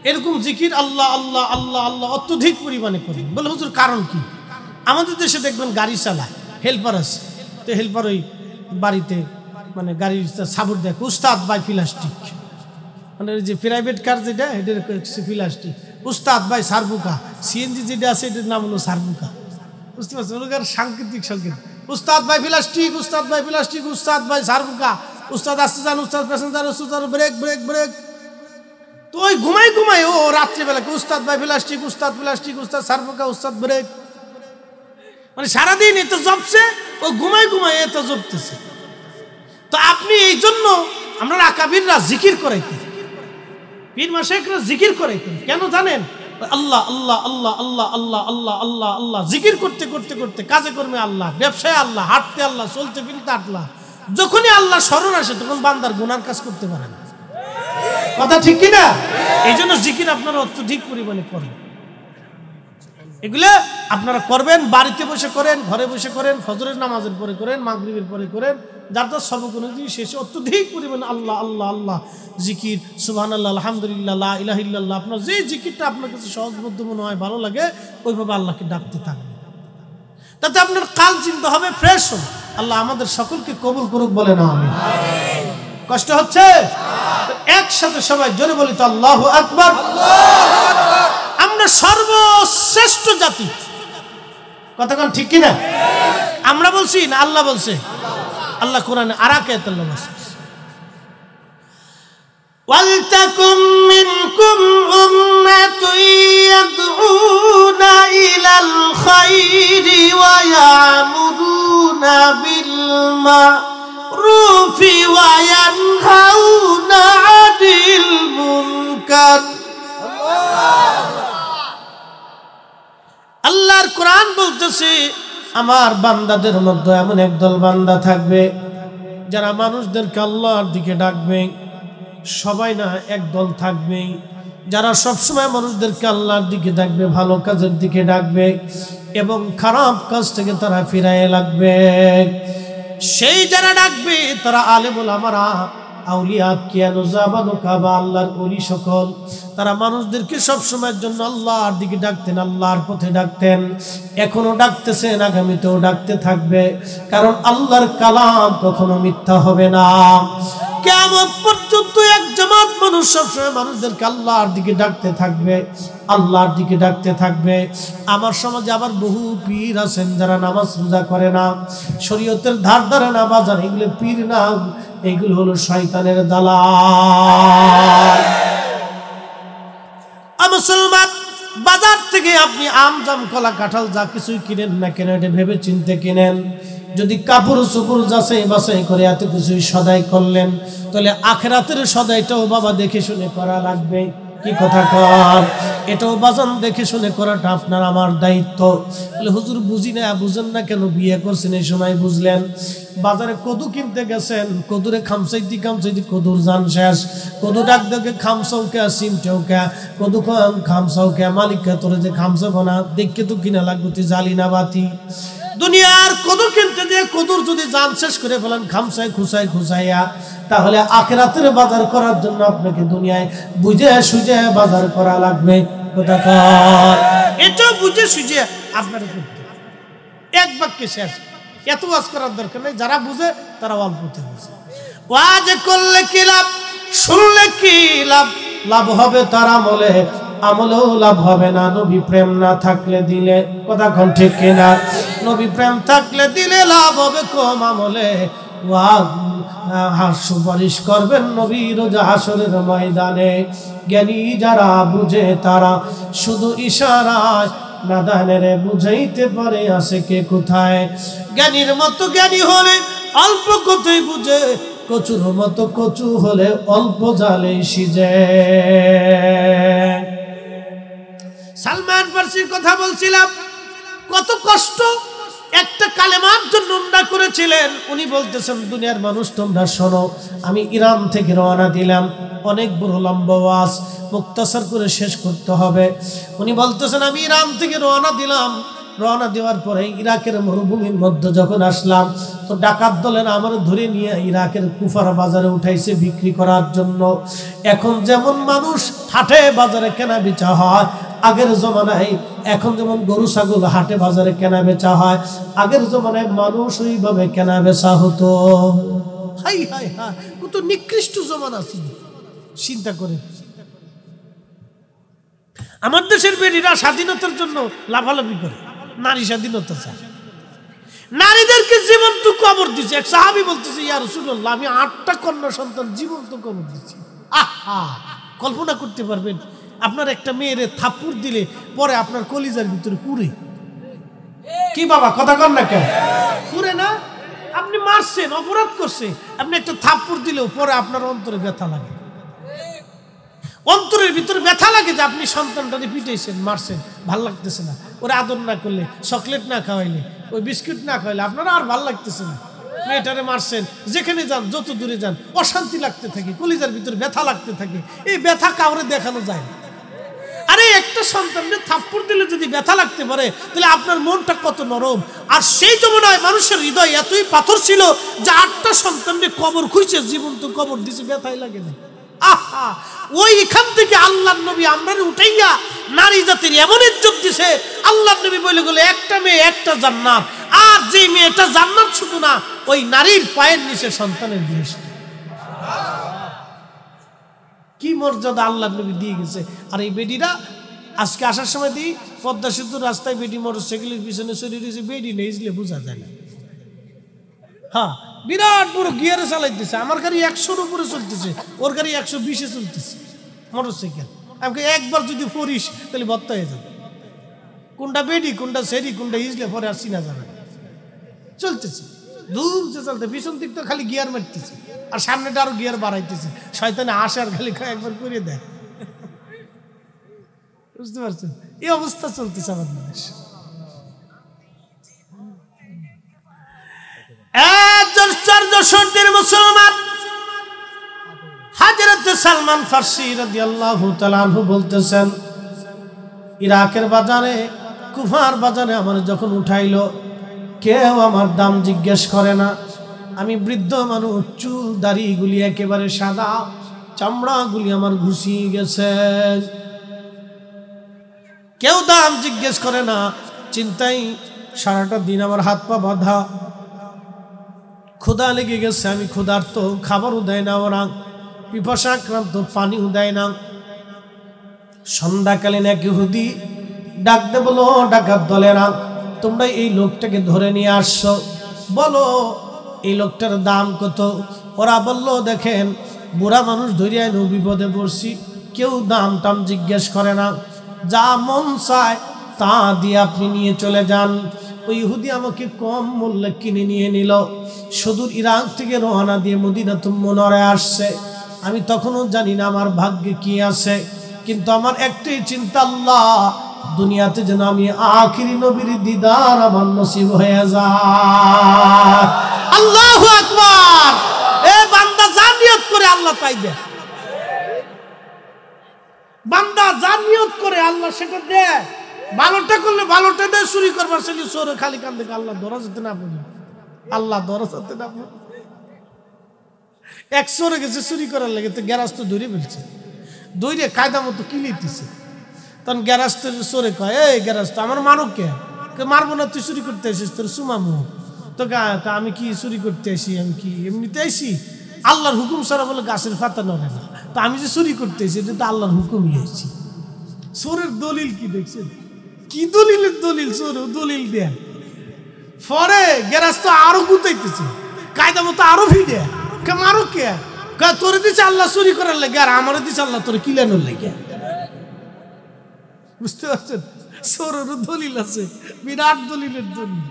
এরকম জিকির আল্লাহ আল্লাহ আল্লাহ আল্লাহ অত্যধিক পরিমাণে করবেন। বলে হুজুর কারণ কি? আমাদের দেশে দেখবেন গাড়ি চালায়, হেল্পার আছে, তো হেল্পার ওই বাড়িতে মানে গাড়ির সাবর দেখ, উস্তাদ বাই প্লাস্টিক, মানে যে প্রাইভেট কার যেটা এটার প্লাস্টিক, উস্তাদ বাই সারবুকা, সিএনজি যেটা আছে এটার নাম হলো সারবুকা, বুঝতে পারছেন? ওর সাংকেতিক সংকেত, উস্তাদ বাই প্লাস্টিক, উস্তাদ বাই প্লাস্টিক, উস্তাদ বাই সারবুকা, উস্তাদ আসতে যান, উস্তাদ প্যাসেঞ্জার, উস্তাদ ব্রেক ব্রেক ব্রেক। তো ওই ঘুমাই ও রাত্রিবেলাকে উস্তাদ বাই প্লাস্টিক, উস্তাদ প্লাস্টিক, উস্তাদ সারবুকা, উস্তাদ ব্রেক, মানে সারাদিন এত জপছে, ও ঘুমাই এত জপতেছে। তো আপনি এই জন্য আমরা আকাবিররা জিকির করাইতেন, পীর মাশায়েখরা জিকির করাইতেন, কেন জানেন? আল্লাহ আল্লাহ আল্লাহ আল্লাহ আল্লাহ আল্লাহ আল্লাহ আল্লাহ, জিকির করতে করতে করতে কাজে কর্মে আল্লাহ, ব্যবসায় আল্লাহ, হাঁটতে আল্লাহ, চলতে ফিরতে আল্লাহ। যখনই আল্লাহ স্মরণ আসে তখন বান্দার গুনার কাজ করতে পারে না। কথা ঠিক কিনা? এই জন্য জিকির আপনারা অত্যধিক পরিমাণে করবেন। এগুলো আপনারা করবেন, বাড়িতে বসে করেন, ঘরে বসে করেন, ফজরের নামাজের পরে করেন, মাগরিবের পরে করেন, যার যার সবক অনুযায়ী শেষে অত্যধিক পরিমাণে আল্লাহ আল্লাহ আল্লাহ জিকির, সুবহানাল্লাহ, আলহামদুলিল্লাহ, লা ইলাহা ইল্লাল্লাহ, আপনার যে জিকিরটা আপনার কাছে সহজবোধ্য মনে হয়, ভালো লাগে, ওইভাবে আল্লাহকে ডাকতে থাকবেন। তাতে আপনার কাল চিন্তা হবে, ফ্রেশ হবে। আল্লাহ আমাদের সকলকে কবুল করুক, বলে না আমিন। কষ্ট হচ্ছে? একসাথে সবাই জোরে বলি তো আল্লাহু আকবার। আমরা সর্বশ্রেষ্ঠ জাতি, কতক্ষণ ঠিক কিনা? আমরা বলছি না আল্লাহ বলছে? আল্লাহ কোরআনে আরাকাত আল্লাহ বলছে, ওয়ালতাকুম মিনকুম উম্মাতুন ইয়াদউনা ইলাল খায়রি ওয়া ইয়ামুরুনা বিল মা'রুফি ওয়া ইয়ানহাউনা আনিল মুনকার। আল্লাহর কোরআন বলতেছে, আমার বান্দাদের মধ্যে এমন একদল বান্দা থাকবে যারা মানুষদেরকে আল্লাহর দিকে ডাকবে। সবাই না, একদল থাকবে যারা সবসময় মানুষদেরকে আল্লাহর দিকে ডাকবে, ভালো কাজের দিকে ডাকবে এবং খারাপ কাজ থেকে তারা ফিরায় লাগবে। সেই যারা ডাকবে তারা আলেম ওলামারা, আউলিয়া, কিয়ানুজাবানু কাবা, আল্লাহর ওলি সকল, তারা মানুষদেরকে সবসময়ের জন্য আল্লাহর দিকে ডাকতেন, আল্লাহর পথে ডাকতেন, এখনো ডাকতেছেন, আগামীতেও ডাকতে থাকবে। কারণ আল্লাহর কালাম কখনো মিথ্যা হবে না। কিয়ামত পর্যন্ত এক জামাত মানুষ সবসময় মানুষদেরকে আল্লাহর দিকে ডাকতে থাকবে, আল্লাহর দিকে ডাকতে থাকবে। আমার সমাজে আবার বহু পীর আছেন যারা নামাজ রোজা করে না, শরীয়তের ধার ধারে না, বাজার, এগুলো পীর না, এগুলো হলো শয়তানের দালাল। মুসলমান, বাজার থেকে আপনি আম, জাম, কলা, কাঁঠাল যা কিছুই কিনেন না কেন, এটা ভেবে চিন্তে কিনেন। যদি কাপড় চোপড় যাচাই বাছাই করে এত কিছুই সদাই করলেন, তাহলে আখিরাতের সদাইটাও বাবা দেখে শুনে করা লাগবে। কি কথা কর? এটাও বাজান দেখে শুনে করাটা আপনার আমার দায়িত্ব। বলে হুজুর বুঝি না, বুঝেন না কেন? বিয়ে করছেন এই সময় বুঝলেন। বাজারে কদু কিনতে গেছেন, কদুরে খামসাইতি কদুর জান শেষ। কদু ডাক দেখে খামসাও কে, সিমটেও কে, কদু খামসাও কে, মালিককে তোরে যে খামসাবো না, দেখকে তো কিনা লাগবে, তুই জালি না বাতি। দুনিয়ার কদু কিনতে দিয়ে কদুর যদি জান শেষ করে ফেলেন খামসায় খুসাইয়া, তাহলে আখিরাতের বাজার করার জন্য আপনাকে দুনিয়ায় বুঝে সুঝে বাজার করা লাগবে। কথা কর, এটা বুঝে সুঝে আপনার করতে, এক বাক্যে শেষ। এত ওয়াজ করার দরকার নেই, যারা বুঝে তারা অল্পতে বুঝে। ওয়াজ করলে কি লাভ, শুনলে কি লাভ? লাভ হবে তার আমলে, আমলেও লাভ হবে না নবী প্রেম না থাকলে দিলে। কথা কোন ঠিক কিনা? নবী প্রেম থাকলে দিলে লাভ হবে কম, আমলে সুপারিশ করবেন নবী রোজ হাসরের ময়দানে। জ্ঞানী যারা বুঝে তারা শুধু ইশারায় নাদানের বুঝাইতে পারে আছে কে কোথায়। জ্ঞানীর মতো জ্ঞানী হলে অল্প কথাই বুঝে, কচুর মতো কচু হলে অল্প জালে সিজে। সালমান ফার্সির কথা বলছিলাম, কত কষ্ট একটা কালেমার জন্য উমরা করেছিলেন। উনি বলতেছেন, দুনিয়ার মানুষ তোমরা শোনো, আমি ইরান থেকে রওনা দিলাম, অনেক বড় লম্বা ওয়াজ, মুক্তাসার করে শেষ করতে হবে। উনি বলতেছেন, আমি ইরান থেকে রওনা দিলাম, রওনা দেওয়ার পরে ইরাকের মরুভূমির মধ্যে যখন আসলাম, তো ডাকাত দলের আমার ধরে নিয়ে ইরাকের কুফার বাজারে উঠাইছে বিক্রি করার জন্য। এখন যেমন মানুষ হাটে বাজারে কেনা বেচা হয় আগের জমানায়, এখন যেমন গরু ছাগল হাটে বাজারে কেনা বেচা হয়, আগের জমানায় মানুষ ওইভাবে কেনা বেচা হতো। হাই হাই হাই, কত নিকৃষ্ট জমানা ছিল, চিন্তা করে। আমার দেশের বেটিরা স্বাধীনতার জন্য লাফালাফি করে, নারী স্বাধীনতা চায়, নারীদেরকে জীবন্ত কবর দিচ্ছে। এক সাহাবী বলতেছে, ইয়া রাসূলুল্লাহ, আমি 8টা কন্যা সন্তান জীবন্ত কবর দিচ্ছি। আহা, কল্পনা করতে পারবেন আপনার একটা মেয়েরে থাপ্পড় দিলে পরে আপনার কলিজার ভিতরে পুরে? কি বাবা, কথা কন না কেন? পুরে না? আপনি মারছেন, অপরাধ করছে, আপনি একটা থাপ্পড় দিলেও পরে আপনার অন্তরে ব্যথা লাগে, অন্তরের ভিতরে ব্যথা লাগে যে আপনি সন্তানটাকে পিটাইছেন, মারছেন, ভাল লাগতেছে না। ওরা আদর না করলে, চকলেট না খাওয়াইলে, ওই বিস্কুট না খাওয়াইলে আপনারা আর ভাল লাগতেছে না। মেয়েটারে মারছেন, যেখানে যান, যত দূরে যান, অশান্তি লাগতে থাকে, কলিজার ভিতরে ব্যথা লাগতে থাকে। এই ব্যথা কাউরে দেখানো যায় না। আরে একটা সন্তানকে থাপ্পড় দিলে যদি ব্যথা লাগতে পারে তাহলে আপনার মনটা কত নরম। আর সেই জমানায় মানুষের হৃদয় এতই পাথর ছিল যে 8টা সন্তানকে কবর খুঁজছে, জীবন্ত কবর দিছে, ব্যথাই লাগে না। আহা, ওইখান থেকে আল্লাহর নবী আমরা উঠাইয়া নারী জাতির এমন ইজ্জত দিছে, আল্লাহর নবী বলে গেল একটা মেয়ে একটা জান্নাত। আর যে মেয়েটা জান্নাত শুধু না, ওই নারীর পায়ের নিচে সন্তানের বিয়ে। কি মর্যাদা আল্লাহর নবী দিয়ে গেছে। আর এই বেডিরা আজকে আসার সময় দিই পদ্মা সেতুর রাস্তায় বেডি মোটরসাইকেলের পিছনে চলে রয়েছে, বেডি নেই বোঝা যায় না। হ্যাঁ, বিরাট বড় গিয়ারে চালাইতেছে। আমার গাড়ি 100-র উপরে চলতেছে, ওর গাড়ি 120-এ চলতেছে মোটরসাইকেল। আমাকে একবার যদি পড়িস তাহলে বত্তা হয়ে যাবে। কোনটা বেডি, কোনটা সেরি, কোনটা ইজলে পরে আর চিনা যাবে না। চলতেছে ধুমছে চলতে, পিছন দিক তো খালি গিয়ার মারতেছে, আর সামনেটা আরো গিয়ার বাড়াইতেছে। শয়তানে আসে আর খালি একবার করে দেয়। বুঝতে পারছেন? এই অবস্থা চলতেছে আমাদের দেশ। মুসলমান হযরত সালমান ফারসি রাদিয়াল্লাহু তাআলা আনহু বলতেছেন, ইরাকের বাজারে, কুফার বাজারে আমার যখন উঠাইলো, কেউ আমার দাম জিজ্ঞেস করে না। আমি বৃদ্ধ মানুষ, চুল দাড়িগুলি একেবারে সাদা, চামড়াগুলি আমার ঘুষিয়ে গেছে, কেউ দাম জিজ্ঞেস করে না। চিন্তাই সারাটা দিন আমার হাত পা বাঁধা, ক্ষুধা লেগে গেছে, আমি ক্ষুধার্ত, খাবারও দেয় না ওরা, পিপাসাক্রান্ত, পানিও দেয় না। সন্ধ্যাকালীন এক ইহুদি ডাক দে, বলো ডাকাত দলেরা, তোমরা এই লোকটাকে ধরে নিয়ে আসছো, বলো এই লোকটার দাম কত? ওরা বলল, দেখেন বুড়া মানুষ ধরিয়া এনে বিপদে পড়ছি, কেউ দাম টাম জিজ্ঞেস করে না, যা মন চায় তা দিয়ে আপনি নিয়ে চলে যান। ওই ইহুদি আমাকে কম মূল্যে কিনে নিয়ে নিল, সুদূর ইরাক থেকে রওনা দিয়ে মদিনাতুল মুনাওয়ারায় আসছে। আমি তখনও জানি না আমার ভাগ্যে কি আছে, কিন্তু আমার একটাই চিন্তা, আল্লাহ দুনিয়াতে যেন আমি আখিরি নবীর দিদার আমার নসিব হয়ে যায়। আল্লাহু আকবার। এ বান্দা যা নিয়ত করে আল্লাহ তাই দেয়, বান্দা যা নিয়ত করে আল্লাহ সেটা দেয়। ভালোটা করলে ভালোটা দেয়, চুরি করবার ছেলে চোরে খালি কান থেকে আল্লাহ ধরা যেতে না পারে, আল্লাহ ধরা যেতে না পারে। এক চোরে গেছে চুরি করার লেগে, তো গ্যারাজ তো ধরে ফেলছে, দৌড়ে কায়দা মতো কিলিতেছে। তখন গ্যারাজ তো চোরে কয়, এই গ্যারাজ তো আমার মারো কে? মারবো না, তুই চুরি করতে আসিস, তোর সুমামু তো। আমি কি চুরি করতে আসি? আমি কি এমনিতে আসি? আল্লাহর হুকুম ছাড়া বলে গাছের পাতা নড়ে না। তো আমি যে চুরি করতে আসি, এটা তো আল্লাহর হুকুমই আসছি। চোরের দলিল কি দেখছেন? কি দলিলের দলিল? চোর দলিল দেয়, পরে গ্যারাজ তো আরো গুতাইতেছে, কায়দা মতো আরো ভিড়ে। মারো কে? তোরে দিচ্ছে আল্লাহ চুরি করার লেগে, আর আমারে দিচ্ছে আল্লাহ তোরে কিলানোর লেগে। বুঝতে পারছেন? চোরেরও দলিল আছে, বিরাট দলিলের দলিল।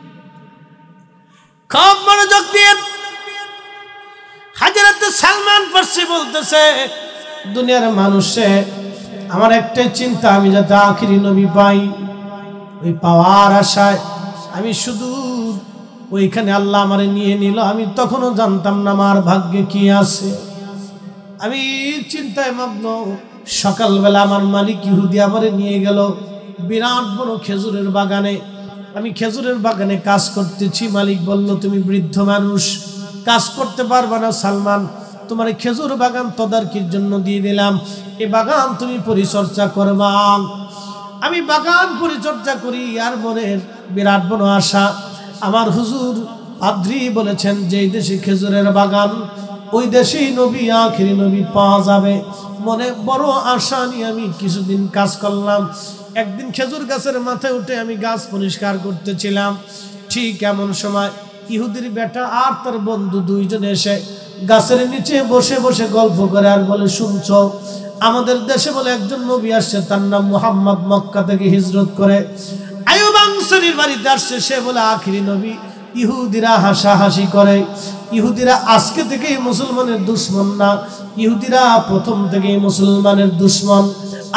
খুব মনোযোগ দিয়ে হযরত সালমান ফারসি বলতেছে, দুনিয়ার মানুষে আমার একটাই চিন্তা, আমি যাতে আখিরি নবী পাই। ওই পাওয়ার আশায় আমি শুধু ওইখানে আল্লাহ আমারে নিয়ে নিল, আমি তখনও জানতাম না আমার ভাগ্যে কি আছে। আমি চিন্তায় মগ্ন। সকালবেলা আমার মালিক ইহুদি আমারে নিয়ে গেল বিরাট বড় খেজুরের বাগানে। আমি খেজুরের বাগানে কাজ করতেছি। মালিক বলল, তুমি বৃদ্ধ মানুষ, কাজ করতে পারবে না সালমান, তোমার খেজুর বাগান তদারকির জন্য দিয়ে দিলাম, এই বাগান তুমি পরিচর্যা করবা। আমি বাগান পরিচর্যা করি, আর মনের বিরাট বড় আশা। আমার হুজুর আদ্রি বলেছেন, যেই দেশে খেজুরের বাগান, ওই দেশেই নবী, আখিরি নবী পাওয়া যাবে। মনে বড় আশা নিয়ে আমি কিছুদিন কাজ করলাম। একদিন খেজুর গাছের মাথায় উঠে আমি গাছ পরিষ্কার করতেছিলাম। ঠিক এমন সময় ইহুদির বেটা আর তার বন্ধু দুইজন এসে গাছের নিচে বসে বসে গল্প করে আর বলে, শুনছো আমাদের দেশে বলে একজন নবী আসছে, তার নাম মুহাম্মদ, মক্কা থেকে হিজরত করে আইয়ুব আনসারীর বাড়িতে আসছে, সে বলে আখিরি নবী। ইহুদিরা হাসাহাসি করে। ইহুদিরা আজকে থেকেই মুসলমানের দুশ্মন না, ইহুদিরা প্রথম থেকেই মুসলমানের দুশ্মন।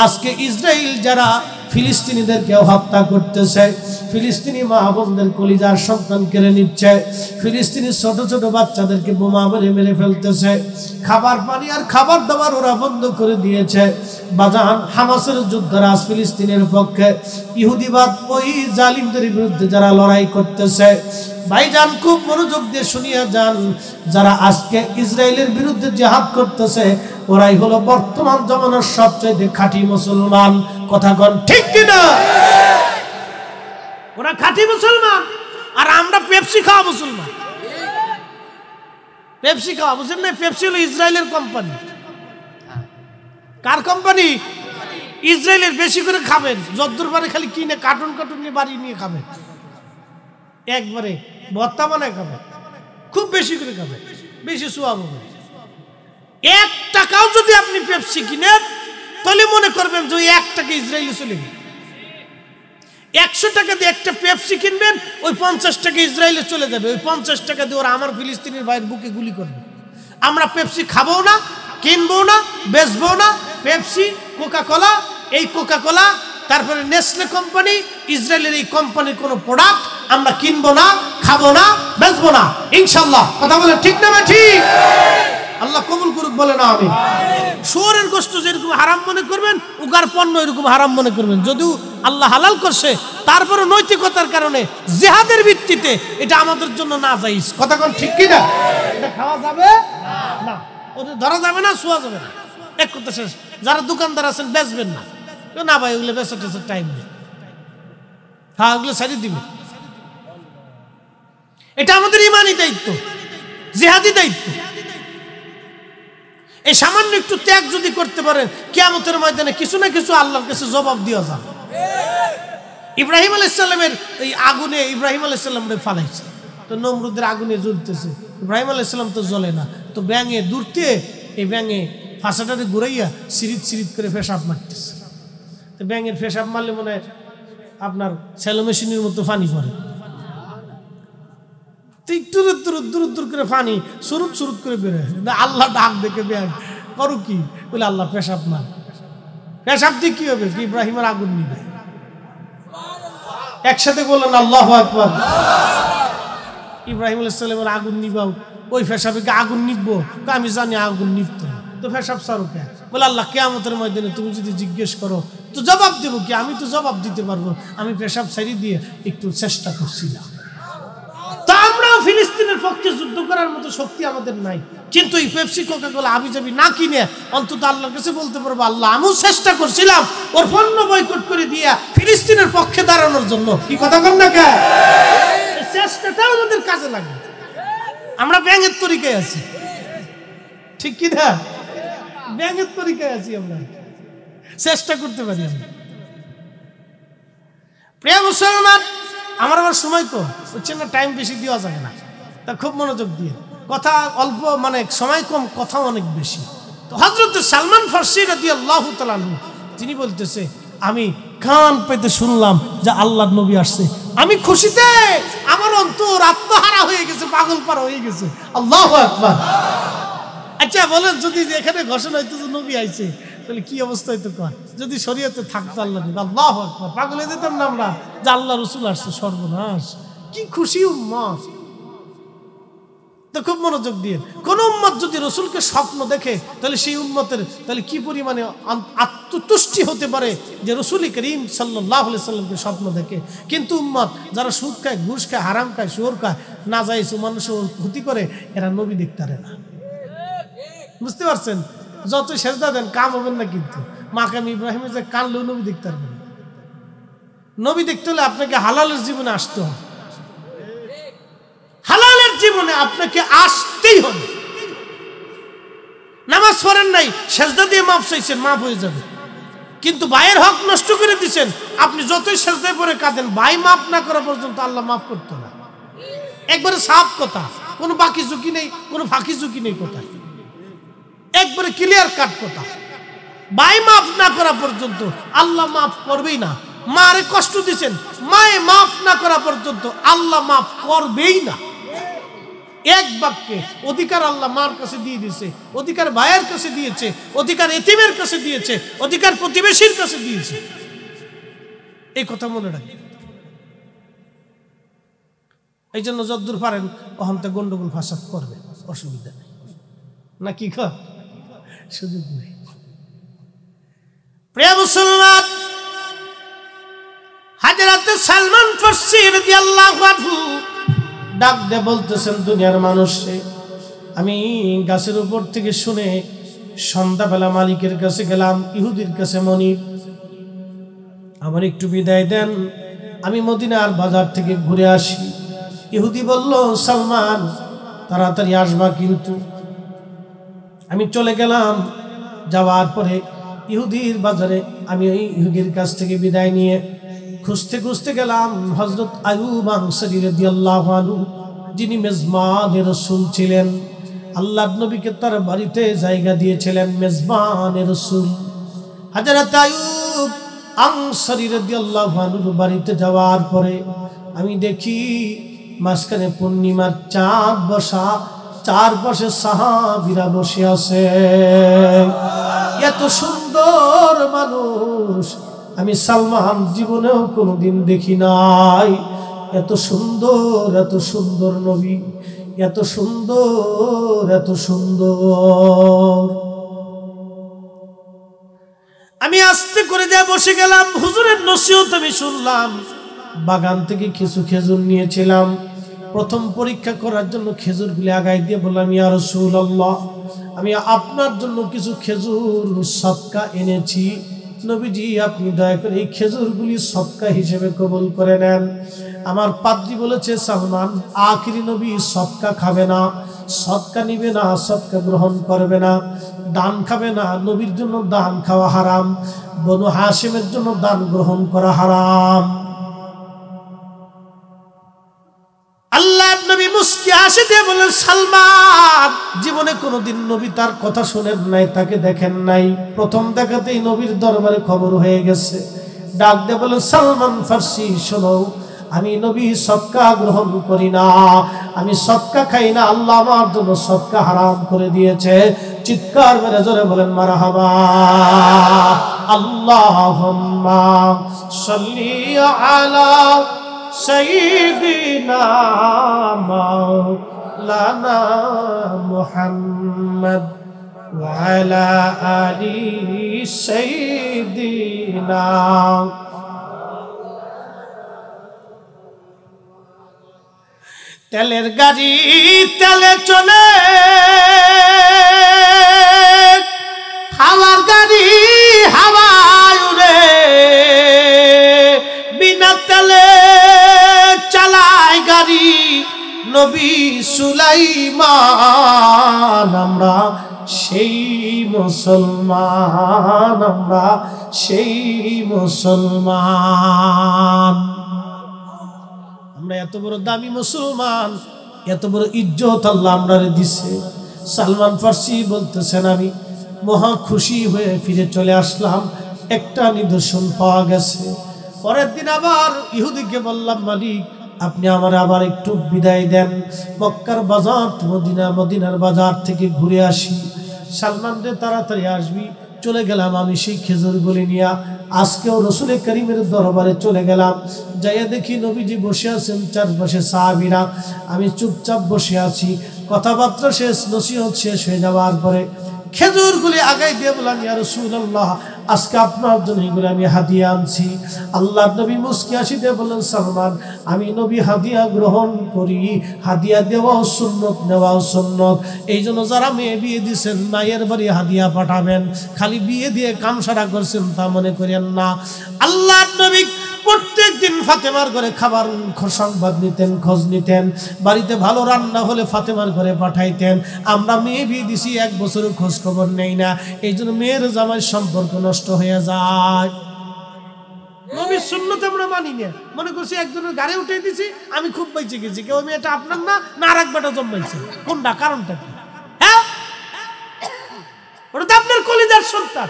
আজকে ইসরায়েল যারা ফিলিস্তিনিদেরকে হত্যা করতেছে, ফিলিস্তিনি মা বোনদের কলিজার সন্তান কেড়ে নিচ্ছে, ফিলিস্তিনি ছোট ছোট বাচ্চাদেরকে বোমা মেরে মেরে ফেলতেছে, খাবার পানি আর খাবার দাবার ওরা বন্ধ করে দিয়েছে। বাজান, হামাসের যোদ্ধারা ফিলিস্তিনের পক্ষে, ইহুদিবাদ ওই জালিমদের বিরুদ্ধে যারা লড়াই করতেছে, ভাইজান খুব মনোযোগ দিয়ে শুনিয়া যান, যারা আজকে ইসরায়েলের বিরুদ্ধে জিহাদ করতেছে ওরাই হলো বর্তমান জমানার সবচেয়ে খাঁটি মুসলমান। কথা কোন ঠিক কিনা? ওরা খাঁটি মুসলমান, আর আমরা পেপসি খাওয়া মুসলমান। পেপসি খাওয়া, বুঝলেন না? পেপসি হলো ইসরায়েলের কোম্পানি। কার কোম্পানি? ইসরায়েলের। বেশি করে খাবেন, যদ্দূর পারে খালি কিনে কার্টুন কার্টুন নিয়ে বাড়ি নিয়ে খাবেন, একবারে ভর্তা বানায় খাবেন, খুব বেশি করে খাবেন, বেশি সোয়াব হবে। 1 টাকাও যদি আপনি পেপসি কিনেন তাহলে মনে করবেন যে ওই 1 টাকা ইসরায়েলে চলে গেল। 100 টাকা দিয়ে একটা পেপসি কিনবেন, ওই 50 টাকা ইসরায়েলে চলে যাবে। ওই 50 টাকা দিয়ে ওরা আমার ফিলিস্তিনের ভাইয়ের বুকে গুলি করবে। আমরা পেপসি খাবো না, কিনবো না, বেচবো না। পেপসি, কোকা কোলা, এই কোকা কোলা, তারপরে নেসলে কোম্পানি, ইসরায়েলের এই কোম্পানির কোনো প্রোডাক্ট আমরা কিনবো না, খাবো না, বেচবো না ইনশাআল্লাহ। কথা বলে ঠিক না? ঠিক। আল্লাহ কবুল করুক, বলে না আমি। শুয়োরের গোশত যেরকম হারাম মনে করবেন, উগার পণ্য এরকম হারাম মনে করবেন। যদিও আল্লাহ হালাল করছে, তারপরে নৈতিকতার কারণে জিহাদের ভিত্তিতে এটা আমাদের জন্য না জায়েজ। কথা কোন ঠিক কি না? এটা খাওয়া যাবে না, ওদের ধরা যাবে না, ছোঁয়া যাবে না। এক কথা শেষ। যারা দোকানদার আছেন বেচবেন না, না ভাই ওগুলো বেচা টেচার টাইম নেই, হ্যাঁ ওগুলো ছাড়িয়ে দিবে। এটা আমাদের ইমানি দায়িত্ব, জিহাদি দায়িত্ব। এই সামান্য একটু ত্যাগ যদি করতে পারেন, কিয়ামতের ময়দানে কিছু না কিছু আল্লাহর কাছে জবাব দেওয়া যাবে। ইব্রাহিম আলাইহিস সালামের এই আগুনে ইব্রাহিম আলাইহিস সালামরে ফালাইছে, তো নমরুদের আগুনে জ্বলতেছে, ইব্রাহিম আলাইহিস সালাম তো জ্বলে না, তো ব্যাঙে দূরতে এই ব্যাঙে ফাঁসাটারে ঘুরাইয়া সিরিত সিরিত করে পেশাব মারতেছে। তো ব্যাঙের পেশাব মারলে মনে হয় আপনার সেলো মেশিনের মতো পানি পড়ে, দূর দূর করে পানি সুরুত সুরুত করে বেরোয়। আল্লাহ ডাক দেখে ব্যাঙ করো কি বলে, আল্লাহ পেশাব মার। পেশাব দিয়ে কি হবে? ইব্রাহিমের আগুন নিবে। একসাথে বললেন আল্লাহু আকবার। ইব্রাহিম আলাইহিস সালামের আগুন নিবাও, ওই পেশাবে আগুন নিবো? আমি জানি আগুন নিবত না, তো পেশাব সারো কে? বলে আল্লাহ কিয়ামতের ময়দানে তুমি যদি জিজ্ঞেস করো তো জবাব দেবো কি? আমি তো জবাব দিতে পারবো, আমি পেশাব ছাড়িয়ে দিয়ে একটু চেষ্টা করছিলাম। তা আমরাও ফিলিস্তিনের পক্ষে যুদ্ধ করার মতো শক্তি আমাদের নাই, কিন্তু এই পেপসি কোকা কোলা আবি যাবি না কিনে অন্তত আল্লাহর কাছে বলতে পারবো, আল্লাহ আমিও চেষ্টা করছিলাম ওর পণ্য বয়কট করে দিয়া ফিলিস্তিনের পক্ষে দাঁড়ানোর জন্য। কি কথা বল না কে? চেষ্টাটাও আমাদের কাজে লাগবে। আমরা ব্যাঙের তরিকায় আছি, ঠিক কি না? ব্যাঙের তরিকায় আছি, আমরা চেষ্টা করতে পারি। আমরা প্রিয় মুসলমান, আমার আবার সময় কম হচ্ছে না, টাইম বেশি দেওয়া যাবে না, তা খুব মনোযোগ দিয়ে কথা অল্প, মানে সময় কম, কথা অনেক বেশি। তো হযরত সালমান ফারসি রাদিয়াল্লাহু তাআলা আনহু তিনি বলতেছে, আমি কান পেতে শুনলাম যে আল্লাহর নবী আসছে, আমি খুশিতে আমার অন্তর আত্মহারা হয়ে গেছে, পাগল পারা হয়ে গেছে। আল্লাহু আকবার। আচ্ছা বলেন, যদি এখানে ঘোষণা হইতো যে নবী আইছে, তাহলে কি অবস্থা হইতো? যদি শরীয়তে থাকতো আল্লাহ নবী, আল্লাহু আকবার, পাগল হয়ে যেতাম না আমরা যে আল্লাহ রাসূল আসছে। সর্বনাশ, কি খুশি উম্মত। তো খুব মনোযোগ দিয়ে, কোন উম্মত যদি রসুলকে স্বপ্ন দেখে তাহলে সেই উম্মতের তাহলে কি পরিমাণে আত্মতুষ্টি হতে পারে যে রসুল করিম সাল্লাল্লাহু আলাইহি সাল্লামকে স্বপ্ন দেখে। কিন্তু উম্মত যারা সুদ খায়, ঘুষ খায়, হারাম খায়, শুয়োর খায়, না যাইছ মানুষের ক্ষতি করে, এরা নবী দেখতে পারে না। বুঝতে পারছেন? যত সেজদা দেন কাম হবেন না, কিন্তু মাকাম ইব্রাহিমের যে কানলেও নবী দেখতে পারবেন। নবী দেখতে হলে আপনাকে হালালের জীবনে আসতে হবে, হালালের জীবনে আপনাকে আসতেই হবে। নামাজ পড়েন নাই, সেজদা দিয়ে মাফ চাইছেন, মাফ হয়ে যাবে। কিন্তু ভাইয়ের হক নষ্ট করে দিচ্ছেন, আপনি যতই সেজদায় পড়ে কাঁদেন, ভাই মাফ না করা পর্যন্ত আল্লাহ মাফ করতো না। একবারে সাফ কথা, কোনো বাকি ঝুঁকি নেই, কোনো ফাঁকি ঝুঁকি নেই, কথা একবারে ক্লিয়ার কাট কথা। ভাই মাফ না করা পর্যন্ত আল্লাহ মাফ করবেই না। মারে কষ্ট দিচ্ছেন, মায়ে মাফ না করা পর্যন্ত আল্লাহ মাফ করবেই না। এক বাক্যে অধিকার আল্লাহ মার কাছে দিয়ে দিয়েছে, অধিকার ভাইয়ের কাছে দিয়েছে, অধিকার এতিমের কাছে দিয়েছে, অধিকার প্রতিবেশীর কাছে দিয়েছে। এই কথা মনে রাখবেন। এই জন্য যদ্দূর পারেন অহন্তে গন্ডগোল ফাসাদ করবে, অসুবিধা নেই, না কি কর সুযোগ নেই। প্রিয় মুসলমান, হযরত সালমান ফারসি রাদিয়াল্লাহু আনহু ডাক দিয়ে বলতেছেন, দুনিয়ার মানুষে আমি গাছের উপর থেকে শুনে সন্ধ্যাবেলা মালিকের কাছে গেলাম, ইহুদির কাছে, মনিব আমার একটু বিদায় দেন, আমি মদিনার বাজার থেকে ঘুরে আসি। ইহুদি বলল, সালমান তাড়াতাড়ি আসবা কিন্তু। আমি চলে গেলাম, যাওয়ার পরে ইহুদির বাজারে আমি ওই ইহুদির কাছ থেকে বিদায় নিয়ে খুঁজতে খুঁজতে গেলাম হযরত আইয়ুব আনসারী রাদিয়াল্লাহু আনহু, যিনি মেজবানে রাসূল ছিলেন, আল্লাহর নবীকে তার বাড়িতে জায়গা দিয়েছিলেন মেজবানে রাসূল। হযরত আইয়ুব আনসারী রাদিয়াল্লাহু আনহু বাড়িতে যাওয়ার পরে আমি দেখি মাঝখানে পূর্ণিমার চাঁদ বসা, চারপাশে সাহাবীরা বসে আছে। এত সুন্দর মানুষ আমি সালমান জীবনেও কোনোদিন দেখি নাই। এত সুন্দর, এত সুন্দর নবী, এত সুন্দর, এত সুন্দর। আমি আস্তে করে যা বসে গেলাম, হুজুরের নসিহত আমি শুনলাম। বাগান থেকে কিছু খেজুর নিয়েছিলাম, প্রথম পরীক্ষা করার জন্য খেজুরগুলি আগায় দিয়ে বললাম, ইয়া রাসূলুল্লাহ, আমি আপনার জন্য কিছু খেজুর সদকা এনেছি, নবীজি আপনি দয়া করে এই খেজুরগুলি সদকা হিসেবে কবুল করে নেন। আমার পাদ্রী বলেছে, সালমান আখিরি নবী সদকা খাবে না, সদকা নিবে না, সদকা গ্রহণ করবে না, দান খাবে না, নবীর জন্য দান খাওয়া হারাম, বনু হাশিমের জন্য দান গ্রহণ করা হারাম। আল্লাহর নবী মুস্কি হাসি দিয়ে বলেন, সালমান জীবনে কোনোদিন নবী তার কথা শোনেন নাই, তাকে দেখেন নাই, প্রথম দেখাতেই নবীর দরবারে খবর হয়ে গেছে। ডাক দিয়ে বলেন, সালমান ফারসি শোনো, আমি নবী সদকা গ্রহণ করি না, আমি সদকা খাই না, আল্লাহ আমার জন্য সদকা হারাম করে দিয়েছে। চিৎকার মেরে জোরে বলেন মারহাবা। আল্লাহুম্মা সাল্লি আলা সাইয়্যিদিনা মাওলানা মুহাম্মদ ওয়া আলা আলি সাইয়্যিদিনা। তেলের গাড়ি তেলে চলে, হাওয়ার গাড়ি হাওয়ায় উড়ে, বিনা তেলে চালায় গাড়ি নবী সুলাইমান। আমরা সেই মুসলমান, আমরা সেই মুসলমান। আমরা এত বড় দামি মুসলমান, এত বড় ইজ্জত আল্লাহ আমরা দিছে। সালমান ফারসি বলতেছেন, আমি মহা খুশি হয়ে ফিরে চলে আসলাম, একটা নিদর্শন পাওয়া গেছে। পরের দিন আবার ইহুদিকে বললাম, মালিক আপনি আমার আবার একটু বিদায় দেন, মক্কার বাজার মদিনার বাজার থেকে ঘুরে আসি। সালমান রে তাড়াতাড়ি আসবি। চলে গেলাম আমি সেই খেজুরগুলি নিয়ে। আজকেও রসুল করিমের দরবারে চলে গেলাম, যাইয়া দেখি নবীজি বসে আছেন, চারপাশে সাহাবীরা, আমি চুপচাপ বসে আছি। কথাবার্তা শেষ, নসিহত শেষ হয়ে যাওয়ার পরে খেজুরগুলি আগাই দিয়ে বললাম, ইয়া রাসূলুল্লাহ, আজকে আপনার জন্য এগুলো আমি হাদিয়া আনছি। আল্লাহর নবী মুস্কি হাসি দিয়ে বললেন, সালমান আমি নবী হাদিয়া গ্রহণ করি, হাদিয়া দেওয়াও সুন্নত, নেওয়াও সুন্নত। এই জন্য যারা মেয়ে বিয়ে দিচ্ছেন মায়ের বাড়ি হাদিয়া পাঠাবেন, খালি বিয়ে দিয়ে কাম সারা করছেন তা মনে করেন না। আল্লাহর নবী প্রত্যেক দিন ফাতেমার ঘরে খাবার সংবাদ নিতেন, খোঁজ নিতেন, বাড়িতে ভালো রান্না হলে ফাতেমার ঘরে পাঠাইতেন। আমরা মেয়ে বিয়ে দিছি, 1 বছরের খোঁজ খবর নেই না, এই জন্য মেয়ের জামাই সম্পর্ক নষ্ট হয়ে যায়। নবীর সুন্নত আমরা মানি না, মনে করছি একজনের গাড়ি উঠে দিছি, আমি খুব বেঁচে গেছি। কেউ মেয়েটা আপনার না, না আর একবারটা জন্মাইছে, কোনটা কারণটা কি? হ্যাঁ, ওটা তো আপনার কলিজার সন্তান।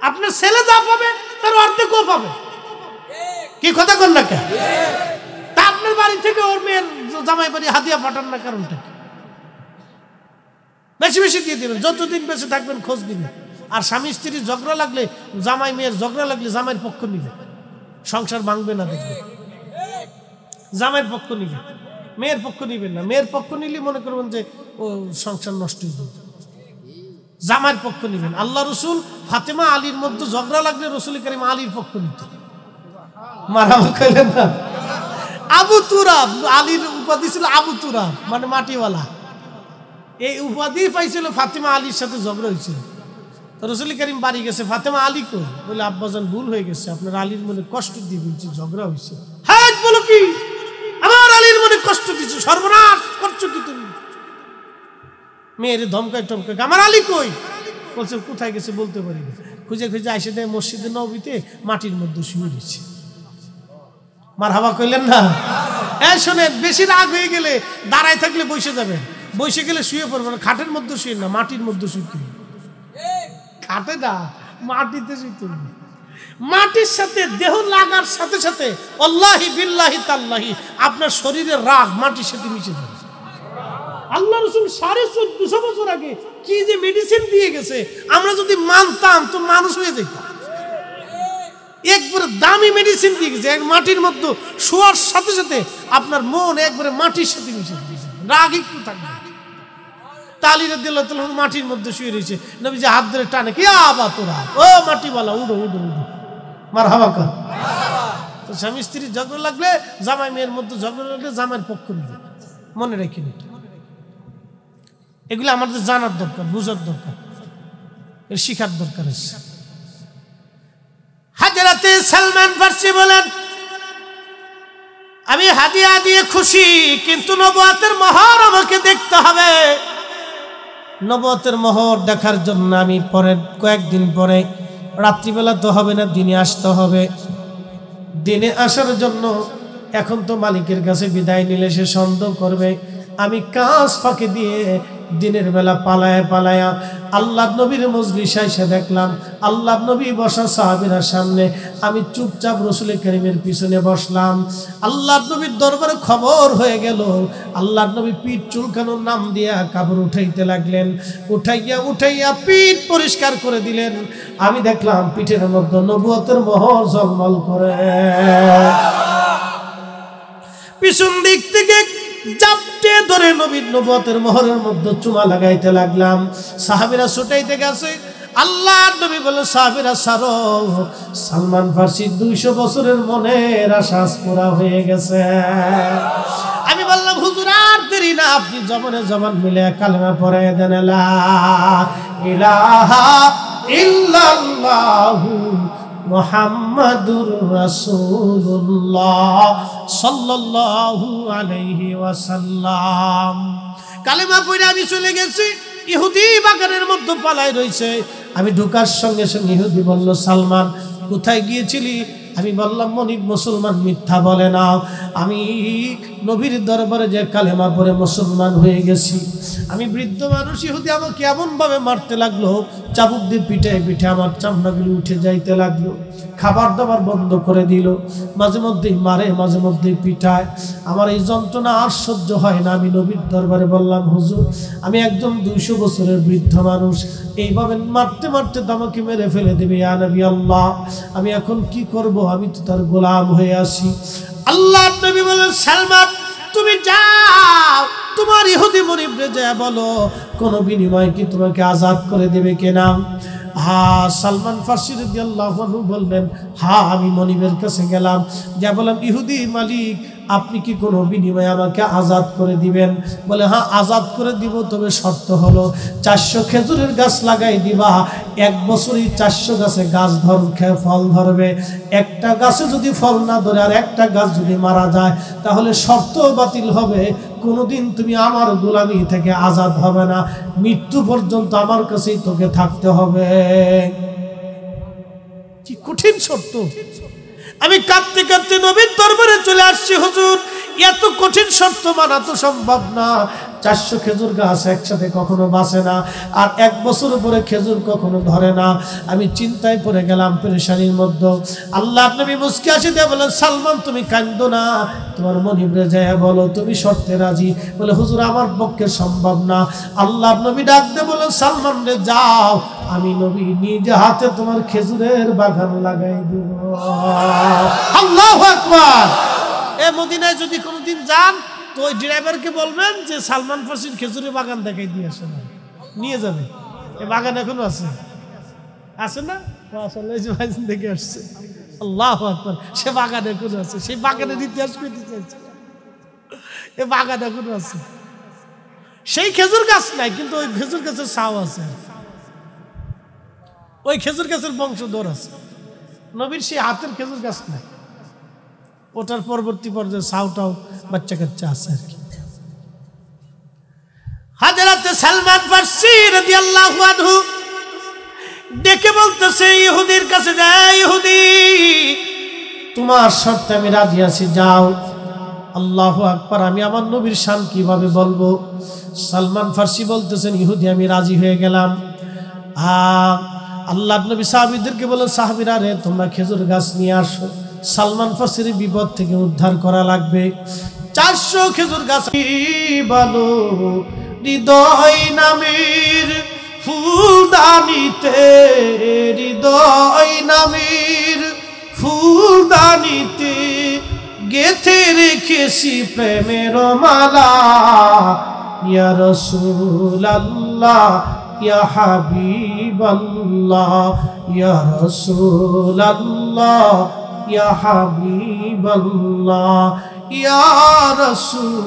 আপনার ছেলে যা পাবে তার অর্ধেকও পাবে, কি কথা কন না কেন? তা আপনার বাড়ি থেকে ওর মেয়ের জামাই বাড়ি হাদিয়া পাঠান না, কারণটা কি? বেশি বেশি দিয়ে দিবেন, যতদিন বেঁচে থাকবেন খোঁজ দিবেন। আর স্বামী স্ত্রীর ঝগড়া লাগলে, জামাই মেয়ের ঝগড়া লাগলে জামাইয়ের পক্ষ নিবে, সংসার ভাঙবে না, দেখবে। জামাইয়ের পক্ষ নিবেন, মেয়ের পক্ষ নিবেন না। মেয়ের পক্ষ নিলে মনে করবেন যে ও সংসার নষ্ট হয়ে যাবে। জামাইয়ের পক্ষ নিবেন। আল্লাহ রসুল ফাতেমা আলীর মধ্যে ঝগড়া লাগলে রসুল করিম আলীর পক্ষ নিত। মারামা কইলেন না? আবু তুরাব, আলীর উপাধি ছিল আবু তুরাব, মানে মাটিওয়ালা। এই উপাধি পাইছিল ফাতেমা আলীর সাথে ঝগড়া হয়েছিল। রসুল করিম বাড়ি গেছে, ফাতেমা আলী কই? বলে আব্বাজান ভুল হয়ে গেছে, আপনার আলীর মনে কষ্ট দিয়ে বলছি, ঝগড়া হয়েছে। হ্যাঁ বলো কি? আমার আলীর মনে কষ্ট দিচ্ছে, সর্বনাশ করছো কি তুমি? মেয়ের ধমকায় টমকায়, আমার আলী কই? বলছে কোথায় গেছে বলতে পারি না। খুঁজে খুঁজে আইসে দেয় মসজিদে নববীতে মাটির মধ্যে শুয়ে দিচ্ছে। মারহাবা কইলেন না? হ্যাঁ শোনেন, বেশি রাগ হয়ে গেলে দাঁড়ায় থাকলে বসে যাবেন, বসে গেলে শুয়ে পড়বেন। খাটের মধ্যে শুয়ে না, মাটির মধ্যে শুইতে। খাটে না, মাটিতে শুইতে। মাটির সাথে দেহ লাগার সাথে সাথে আল্লাহি বিল্লাহি তাল্লাহি আপনার শরীরের রাগ মাটির সাথে মিশে যাবে। আল্লাহ রসুল 1450 বছর আগে কি যে মেডিসিন দিয়ে গেছে, আমরা যদি মানতাম তো মানুষ হয়ে যেতাম। একবারে দামি মেডিসিন দিয়ে গেছে, এক মাটির মধ্যে শোয়ার সাথে সাথে আপনার মন একবারে মাটির সাথে মিশে যাবে, রাগ একটু থাকবে। তালির দিল্লাহ মাটির মধ্যে শুয়ে রয়েছে, নবীজি হাত ধরে টানে, কি আবা তোরা, ও মাটিওয়ালা উঠো উঠো উঠো, মারহাবা কর। তো স্বামী স্ত্রীর ঝগড়া লাগলে, জামাই মেয়ের মধ্যে ঝগড়া লাগলে জামাইয়ের পক্ষ নিবে, মনে রাখেন। এগুলো আমাদের জানার দরকার, বুঝার দরকার, এর শিখার দরকার আছে। হযরতে সালমান ফারসি বলেন, আমি হাদিয়া দিয়ে খুশি, কিন্তু নবুয়তের মোহর আমাকে দেখতে হবে। নবুয়তের মোহর দেখার জন্য আমি পরের কয়েকদিন পরে, রাত্রিবেলা তো হবে না, দিনে আসতে হবে। দিনে আসার জন্য এখন তো মালিকের কাছে বিদায় নিলে সে সন্দেহ করবে। আমি কাজ ফাঁকে দিয়ে দিনের বেলা পালায়া পালায়া আল্লাহ নবীর মজলিসে এসে দেখলাম আল্লাহ নবী বসা সাহাবীরা সামনে, আমি চুপচাপ রসুল করিমের পিছনে বসলাম। আল্লাহ নবীর দরবারে খবর হয়ে গেল, আল্লাহ নবী পিঠ চুলকানোর নাম দিয়া কাপড় উঠাইতে লাগলেন, উঠাইয়া উঠাইয়া পিঠ পরিষ্কার করে দিলেন। আমি দেখলাম পিঠের মধ্যে নবুয়তের মোহর ঝলমল করে। পিছন দিক থেকে জাপটে ধরে নবীর নবুয়তের মোহরের মধ্যে চুমা লাগাইতে লাগলাম। সাহাবীরা ছুটাইতে গেছে। আল্লাহর নবী বলে, সাহাবীরা ছাড়ো, সালমান ফারসির 200 বছরের মনের আশা পুরা হয়ে গেছে। আমি বললাম, হুজুর আর দেরি না, আপনি জবানে জবান মিলে কালেমা পড়ায় দেন, লা ইলাহা ইল্লাল্লাহু মুহাম্মাদুর রাসূলুল্লাহ সাল্লাল্লাহু আলাইহি ওয়াসাল্লাম। কালেমা পড়ে আমি চলে গেছি। ইহুদি বাগানের মধ্যে পালায় রয়েছে। আমি ঢোকার সঙ্গে সঙ্গে ইহুদি বলল, সালমান কোথায় গিয়েছিলি? আমি বললাম, মনিব মুসলমান মিথ্যা বলে না, আমি নবীর দরবারে যে কালেমা পড়ে মুসলমান হয়ে গেছি। আমি বৃদ্ধ মানুষ, ইহুদি আমাকে এমন ভাবে মারতে লাগলো, চাবুক দিয়ে পিঠে পিঠে আমার চামড়াগুলো উঠে যাইতে লাগলো, খাবার দাবার বন্ধ করে দিল, মাঝে মধ্যেই মারে মাঝে মধ্যেই পিঠায়। আমার এই যন্ত্রণা আর সহ্য হয় না। আমি নবীর দরবারে বললাম, হুজুর আমি একদম 200 বছরের বৃদ্ধ মানুষ, এইভাবে মারতে মারতে তো আমাকে মেরে ফেলে দেবে, ইয়া নবী আল্লাহ, আমি এখন কি করব? আমি তো তার গোলাম হয়ে আসি। আল্লাহর নবী বলেন, সালমান তুমি যাও, তোমার ইহুদি মুনিবরে যা বলো, কোন বিনিময়ে কি তোমাকে আজাদ করে দেবে কিনা? হ্যাঁ, সালমান ফারসি রাদিয়াল্লাহু আনহু বললেন, হ্যাঁ আমি মনিবের কাছে গেলাম, যা বললাম, ইহুদি মালিক আপনি কি কোনো বিনিময়ে আমাকে আজাদ করে দিবেন? বলে, হ্যাঁ আজাদ করে দিব, তবে শর্ত হলো 400 খেজুরের গাছ লাগাই দিবা, 1 বছরই 400 গাছে গাছ ফল ধরবে। একটা গাছে যদি ফল না ধরে আর একটা গাছ যদি মারা যায়, তাহলে শর্ত বাতিল হবে, কোনোদিন তুমি আমার গোলামি থেকে আজাদ হবে না, মৃত্যু পর্যন্ত আমার কাছেই তোকে থাকতে হবে। কি কঠিন শর্ত! আমি কাঁদতে কাঁদতে নবীর দরবারে চলে আসছি, হুজুর এত কঠিন শর্ত মানা তো সম্ভব না। 400 খেজুর গাছ একসাথে কখনো বাঁচে না, আর 1 বছর পরে খেজুর কখনো ধরে না। আমি চিন্তায় পড়ে গেলাম, পেরেশানির মধ্যে। আল্লাহর নবী মুস্কি হাসি দিয়ে বলেন, সালমান তুমি কাঁদো না, তোমার মনিবরে যায় বলো তুমি শর্তে রাজি। বলে, হুজুর আমার পক্ষে সম্ভব না। আল্লাহর নবী ডাক দিয়ে বলেন, সালমান রে যাও, আমি নবী নিজে হাতে তোমার খেজুরের বাগান লাগাই দেব। আল্লাহু আকবার। মদিনায় যদি কোনোদিন যান তো ওই ড্রাইভারকে বলবেন যে সালমান ফার্সির খেজুরের বাগান দেখাই দিয়ে আসেন, নিয়ে যাবে। এই বাগান এখনো আছে, আছে না? দেখে আসছে, আল্লাহু আকবার। সে বাগান এখনো আছে, সেই বাগানের ইতিহাস কইতে চাইছে। এ বাগান এখনো আছে, সেই খেজুর গাছ নাই কিন্তু ওই খেজুর গাছের ছাও আছে, ওই খেজুর গাছের বংশধর আছে। নবীর সেই হাতের খেজুর গাছ নাই, ওটার পরবর্তী পর্যায়ে ছাওটাও বাচ্চা কাচ্চা আছে আর কি। হযরত সালমান ফার্সি রাদিয়াল্লাহু আনহু ডেকে বলতেছে ইহুদির কাছে, যায় ইহুদি, তোমার শর্তে আমি রাজি আছি, যাও। আল্লাহু আকবার। আমি আমার নবীর শান কিভাবে বলবো? সালমান ফার্সি বলতেছেন, ইহুদি আমি রাজি হয়ে গেলাম। আল্লাহর নবী সাহাবীদেরকে বলেন, সাহাবীরা রে তোমরা খেজুর গাছ নিয়ে আসো, সালমান ফার্সির বিপদ থেকে উদ্ধার করা লাগবে। 400 খেজুর গাছ বলো হৃদয় নামের ফুলদানিতে, হৃদয় নামের ফুলদানিতে গেথে রেখেছি প্রেমের মালা, ইয়া রাসূলুল্লাহ ইয়া হাবিবাল্লাহ, ইয়া রাসূলুল্লাহ ইয়া হাবিবাল্লাহ, ইয়া রাসূলুল্লাহ।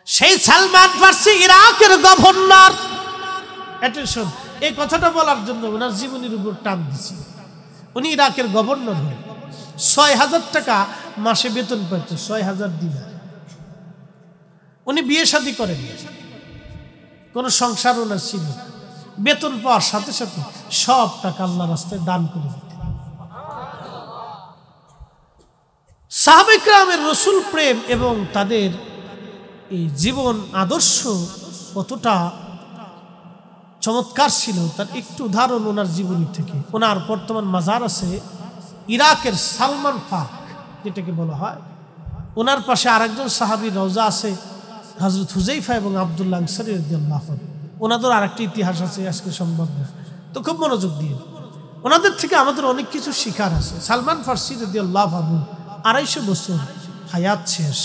সেই সালমান ফার্সি ইরাকের গভর্নর, অ্যাটেনশন, এই কথাটা বলার জন্য ওনার জীবনের উপর টান দিছি। উনি ইরাকের গভর্নর হন, ৬,০০০ টাকা মাসে বেতন পেত, ৬,০০০ দিনার। উনি বিয়ে শাদী করেন, কোনো সংসার ওনার ছিল। বেতন পাওয়ার সাথে সাথে সব টাকা আল্লাহর রাস্তায় দান করে দিতেন। সাহাবায়ে কেরামের রাসূল প্রেম এবং তাদের এই জীবন আদর্শ কতটা চমৎকার ছিল তার একটু উদাহরণ ওনার জীবনী থেকে। ওনার বর্তমান মাজার আছে ইরাকের সালমান পাক যেটাকে বলা হয়। ওনার পাশে আরেকজন সাহাবীর রওজা আছে, হযরত হুযায়ফা এবং আব্দুল্লাহ আনসারী রাদিয়াল্লাহু আনহু। ওনাদের আরেকটি ইতিহাস আছে, আজকে সম্ভব না, তো খুব মনোযোগ দিয়ে। ওনাদের থেকে আমাদের অনেক কিছু শিখার আছে। সালমান ফার্সি রাদিয়াল্লাহু আনহু 250 বছর হায়াত শেষ,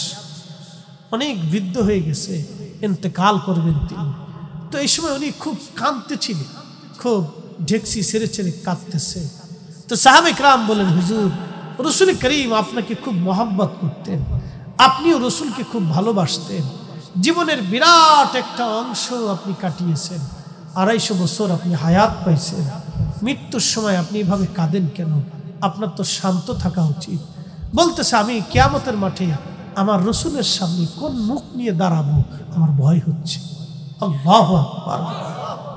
অনেক বৃদ্ধ হয়ে গেছে, ইন্তেকাল করবেন তিনি। তো এই সময় উনি খুব কাঁদতেছিলেন, খুব ঢেকসি ছেড়ে ছেড়ে কাঁদতেছে। তো সাহাবে কেরাম বলেন, হুজুর রসুল করিম আপনাকে খুব মহব্বত করতেন, আপনিও রসুলকে খুব ভালোবাসতেন, জীবনের বিরাট একটা অংশ আপনি কাটিয়েছেন, 250 বছর আপনি হায়াত পাইছেন, মৃত্যুর সময় আপনি এভাবে কাঁদেন কেন? আপনার তো শান্ত থাকা উচিত। বলতেছে, আমি কিয়ামতের মাঠে আমার রসুলের সামনে কোন মুখ নিয়ে দাঁড়াবো আমার ভয় হচ্ছে। আল্লাহু আকবার।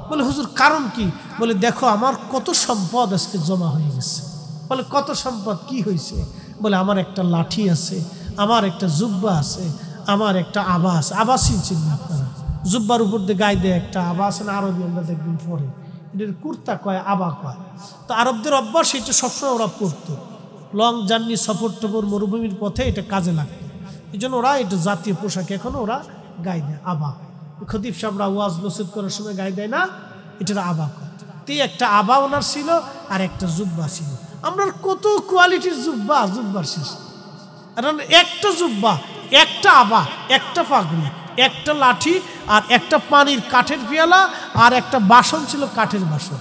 বলে, হুজুর কারণ কি? বলে, দেখো আমার কত সম্পদ আজকে জমা হয়ে গেছে। বলে, কত সম্পদ? কি হয়েছে? বলে, আমার একটা লাঠি আছে, আমার একটা জুব্বা আছে, আমার একটা আবা আছে। আবা চিনছেন আপনারা? জুব্বার উপর দিয়ে গায়ে দেয় একটা আবা আছে না, আরবি আমরা দেখবেন পরে, এটার কুর্তা কয়, আবা কয়। তো আরবদের অভ্যাস, এটা সবসময় ওরা পরতো। লং জার্নি, সফর টফর, মরুভূমির পথে এটা কাজে লাগতো, এই জন্য ওরা এটা জাতীয় পোশাক এখনো ওরা গায়ে দেয়, আবা। খতিব সাহেবরা ওয়াজ নসিহত করার সময় গায়ে দেয় না, এটার আবা কয়। তো একটা আবা ওনার ছিল, আর একটা জুব্বা ছিল। আমরা কত কোয়ালিটির জুব্বা, জুব্বার শেষ। কারণ একটা জুব্বা, একটা আবা, একটা পাগড়ি, একটা লাঠি, আর একটা পানির কাঠের পেয়ালা, আর একটা বাসন ছিল কাঠের বাসন।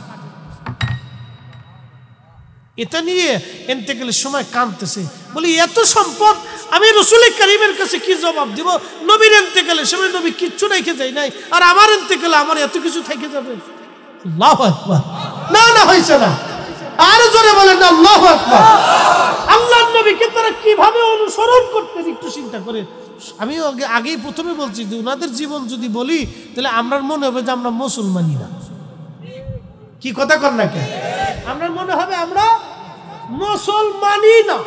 এটা নিয়ে ইন্তেকালের সময় কাঁদতেছে, বলি এত সম্পদ আমি রসুল করিমের কাছে কি জবাব দিব? নবীর ইন্তেকালের সময় নবী কিচ্ছু রেখে যায় নাই, আর আমার ইন্তেকালে আমার এত কিছু থেকে যাবে। আল্লাহু আকবার। না না, হয়েছে না, আর জোরে বলেন না, আল্লাহু আকবার। আল্লাহর নবীকে তারা কিভাবে অনুসরণ করতেন একটু চিন্তা করে। আমি আগেই প্রথমে বলছি যে ওনাদের জীবন যদি বলি তাহলে আমরা মনে হবে যে আমরা মুসলমানই না। কি কথা কর না কেন? আমরা মনে হবে আমরা মুসলমানই না।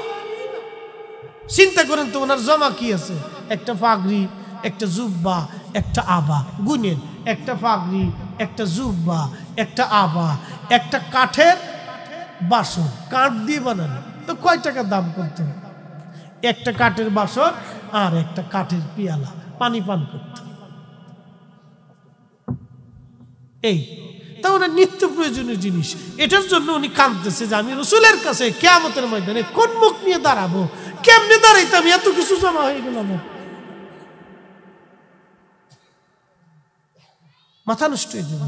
চিন্তা করেন তো ওনার জমা কি আছে? একটা পাগড়ি, একটা জুব্বা, একটা আবা। গুনেন, একটা পাগড়ি, একটা জুব্বা, একটা আবা, একটা কাঠের বাসন, কাঠ দিয়ে বানানো। তো কয় টাকা দাম করতে হবে? একটা কাঠের বাসন আর একটা কাঠের পিয়ালা, পানি পান করতে। এই তা ওনার নিত্য প্রয়োজনীয় জিনিস। এটার জন্য উনি কাঁদতেছে যে আমি রাসূলের কাছে কিয়ামতের ময়দানে কোন মুখ নিয়ে দাঁড়াবো, কেমনে দাঁড়াইতাম, এত কিছু জমা হয়ে গেল আমার। মাথা নষ্ট হয়ে যাবে।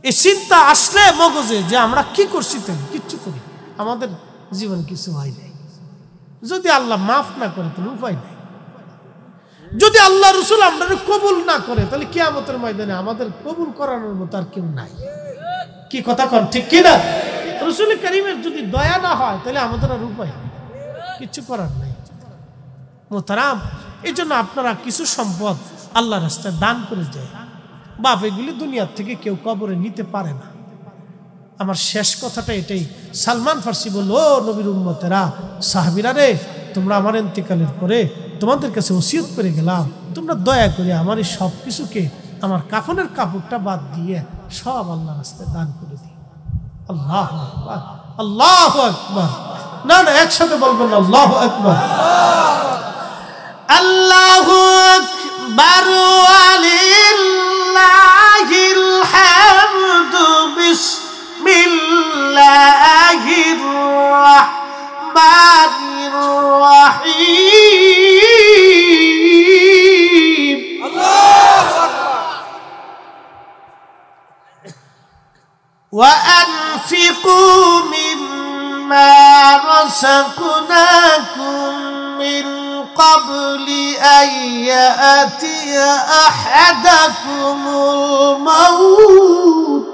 এই চিন্তা আসলে মগজে যে আমরা কি করছি, তাই কিচ্ছু করি, আমাদের জীবন কিছু হয় নাই। যদি আল্লাহ মাফ না করে তাহলে উপায় নাই। যদি আল্লাহ রাসূল আমরা কবুল না করে তাহলে কিয়ামতের ময়দানে আমাদের কবুল করানোর মতো আর কেউ নাই। কি কথা কন, ঠিক কিনা? রাসূল কারীমের যদি দয়া না হয় তাহলে আমাদের আর উপায় নেই, কিচ্ছু করার নাই। মোহতারাম, এই জন্য আপনারা কিছু সম্পদ আল্লাহর রাস্তায় দান করে যায়। বাপ, এগুলি দুনিয়ার থেকে কেউ কবরে নিতে পারে না। আমার শেষ কথাটা এটাই। সালমান ফার্সি বলল, ও নবীর উম্মতেরা, সাহাবীরা রে, তোমরা আমার ইন্তেকালের পরে তোমাদের কাছে ওসিয়ত করে গেলাম, তোমরা দয়া করে আমার এই সব কিছুকে, আমার কাফনের কাপড়টা বাদ দিয়ে সব আল্লাহ রাস্তায় দান করে দিই। আল্লাহু আকবার, আল্লাহু আকবার। না না, একসাথে বলবেন আল্লাহু আকবার। আল্লাহু আকবার ওয়ালিল্লাহিল হামদু বিসমিল্লাহির রাহমানির রাহিম। আল্লাহু আকবার। ওয়া আনফিকু মিম্মা রাযাকনাকুম মিন قبل أن يأتي أحدكم الموت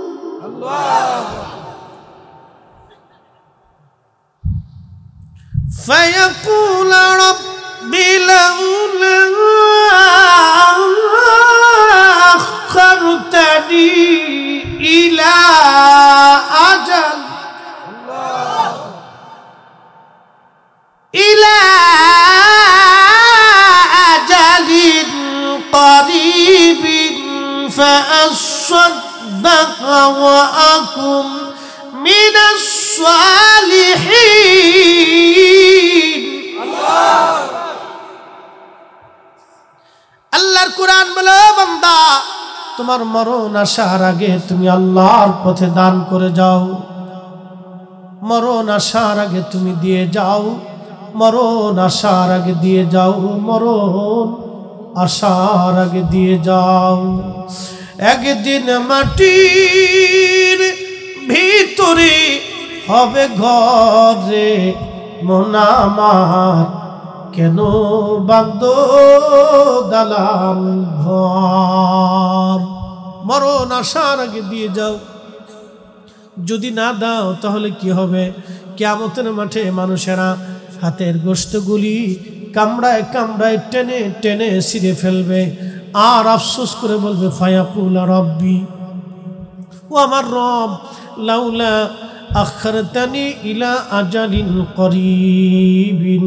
فيقول رب لولا أخرتني إلى أجل قريب فأصدق وأكن من الصالحين। আল্লাহর কুরআন বলে, বান্দা, তোমার মরণ আসার আগে তুমি আল্লাহর পথে দান করে যাও। মরণ আসার আগে তুমি দিয়ে যাও, মরণ আসার আগে দিয়ে যাও, মরণ আসার আগে দিয়ে যাও। একদিন মাটির ভিতরে হবে ঘরে, মন আমার কেন বাঁধো দালান ঘর। মরণ আসার আগে দিয়ে যাও। যদি না দাও তাহলে কি হবে? কিয়ামতের মাঠে মানুষেরা হাতের গোশতগুলি কামড়ায় কামড়ায় টেনে টেনে ছিঁড়ে ফেলবে, আর আফসোস করে বলবে, ফায়াকুল রব্বি, ও আমার রব, লাউলা আখরতানি ইলা আজালিন করিবিন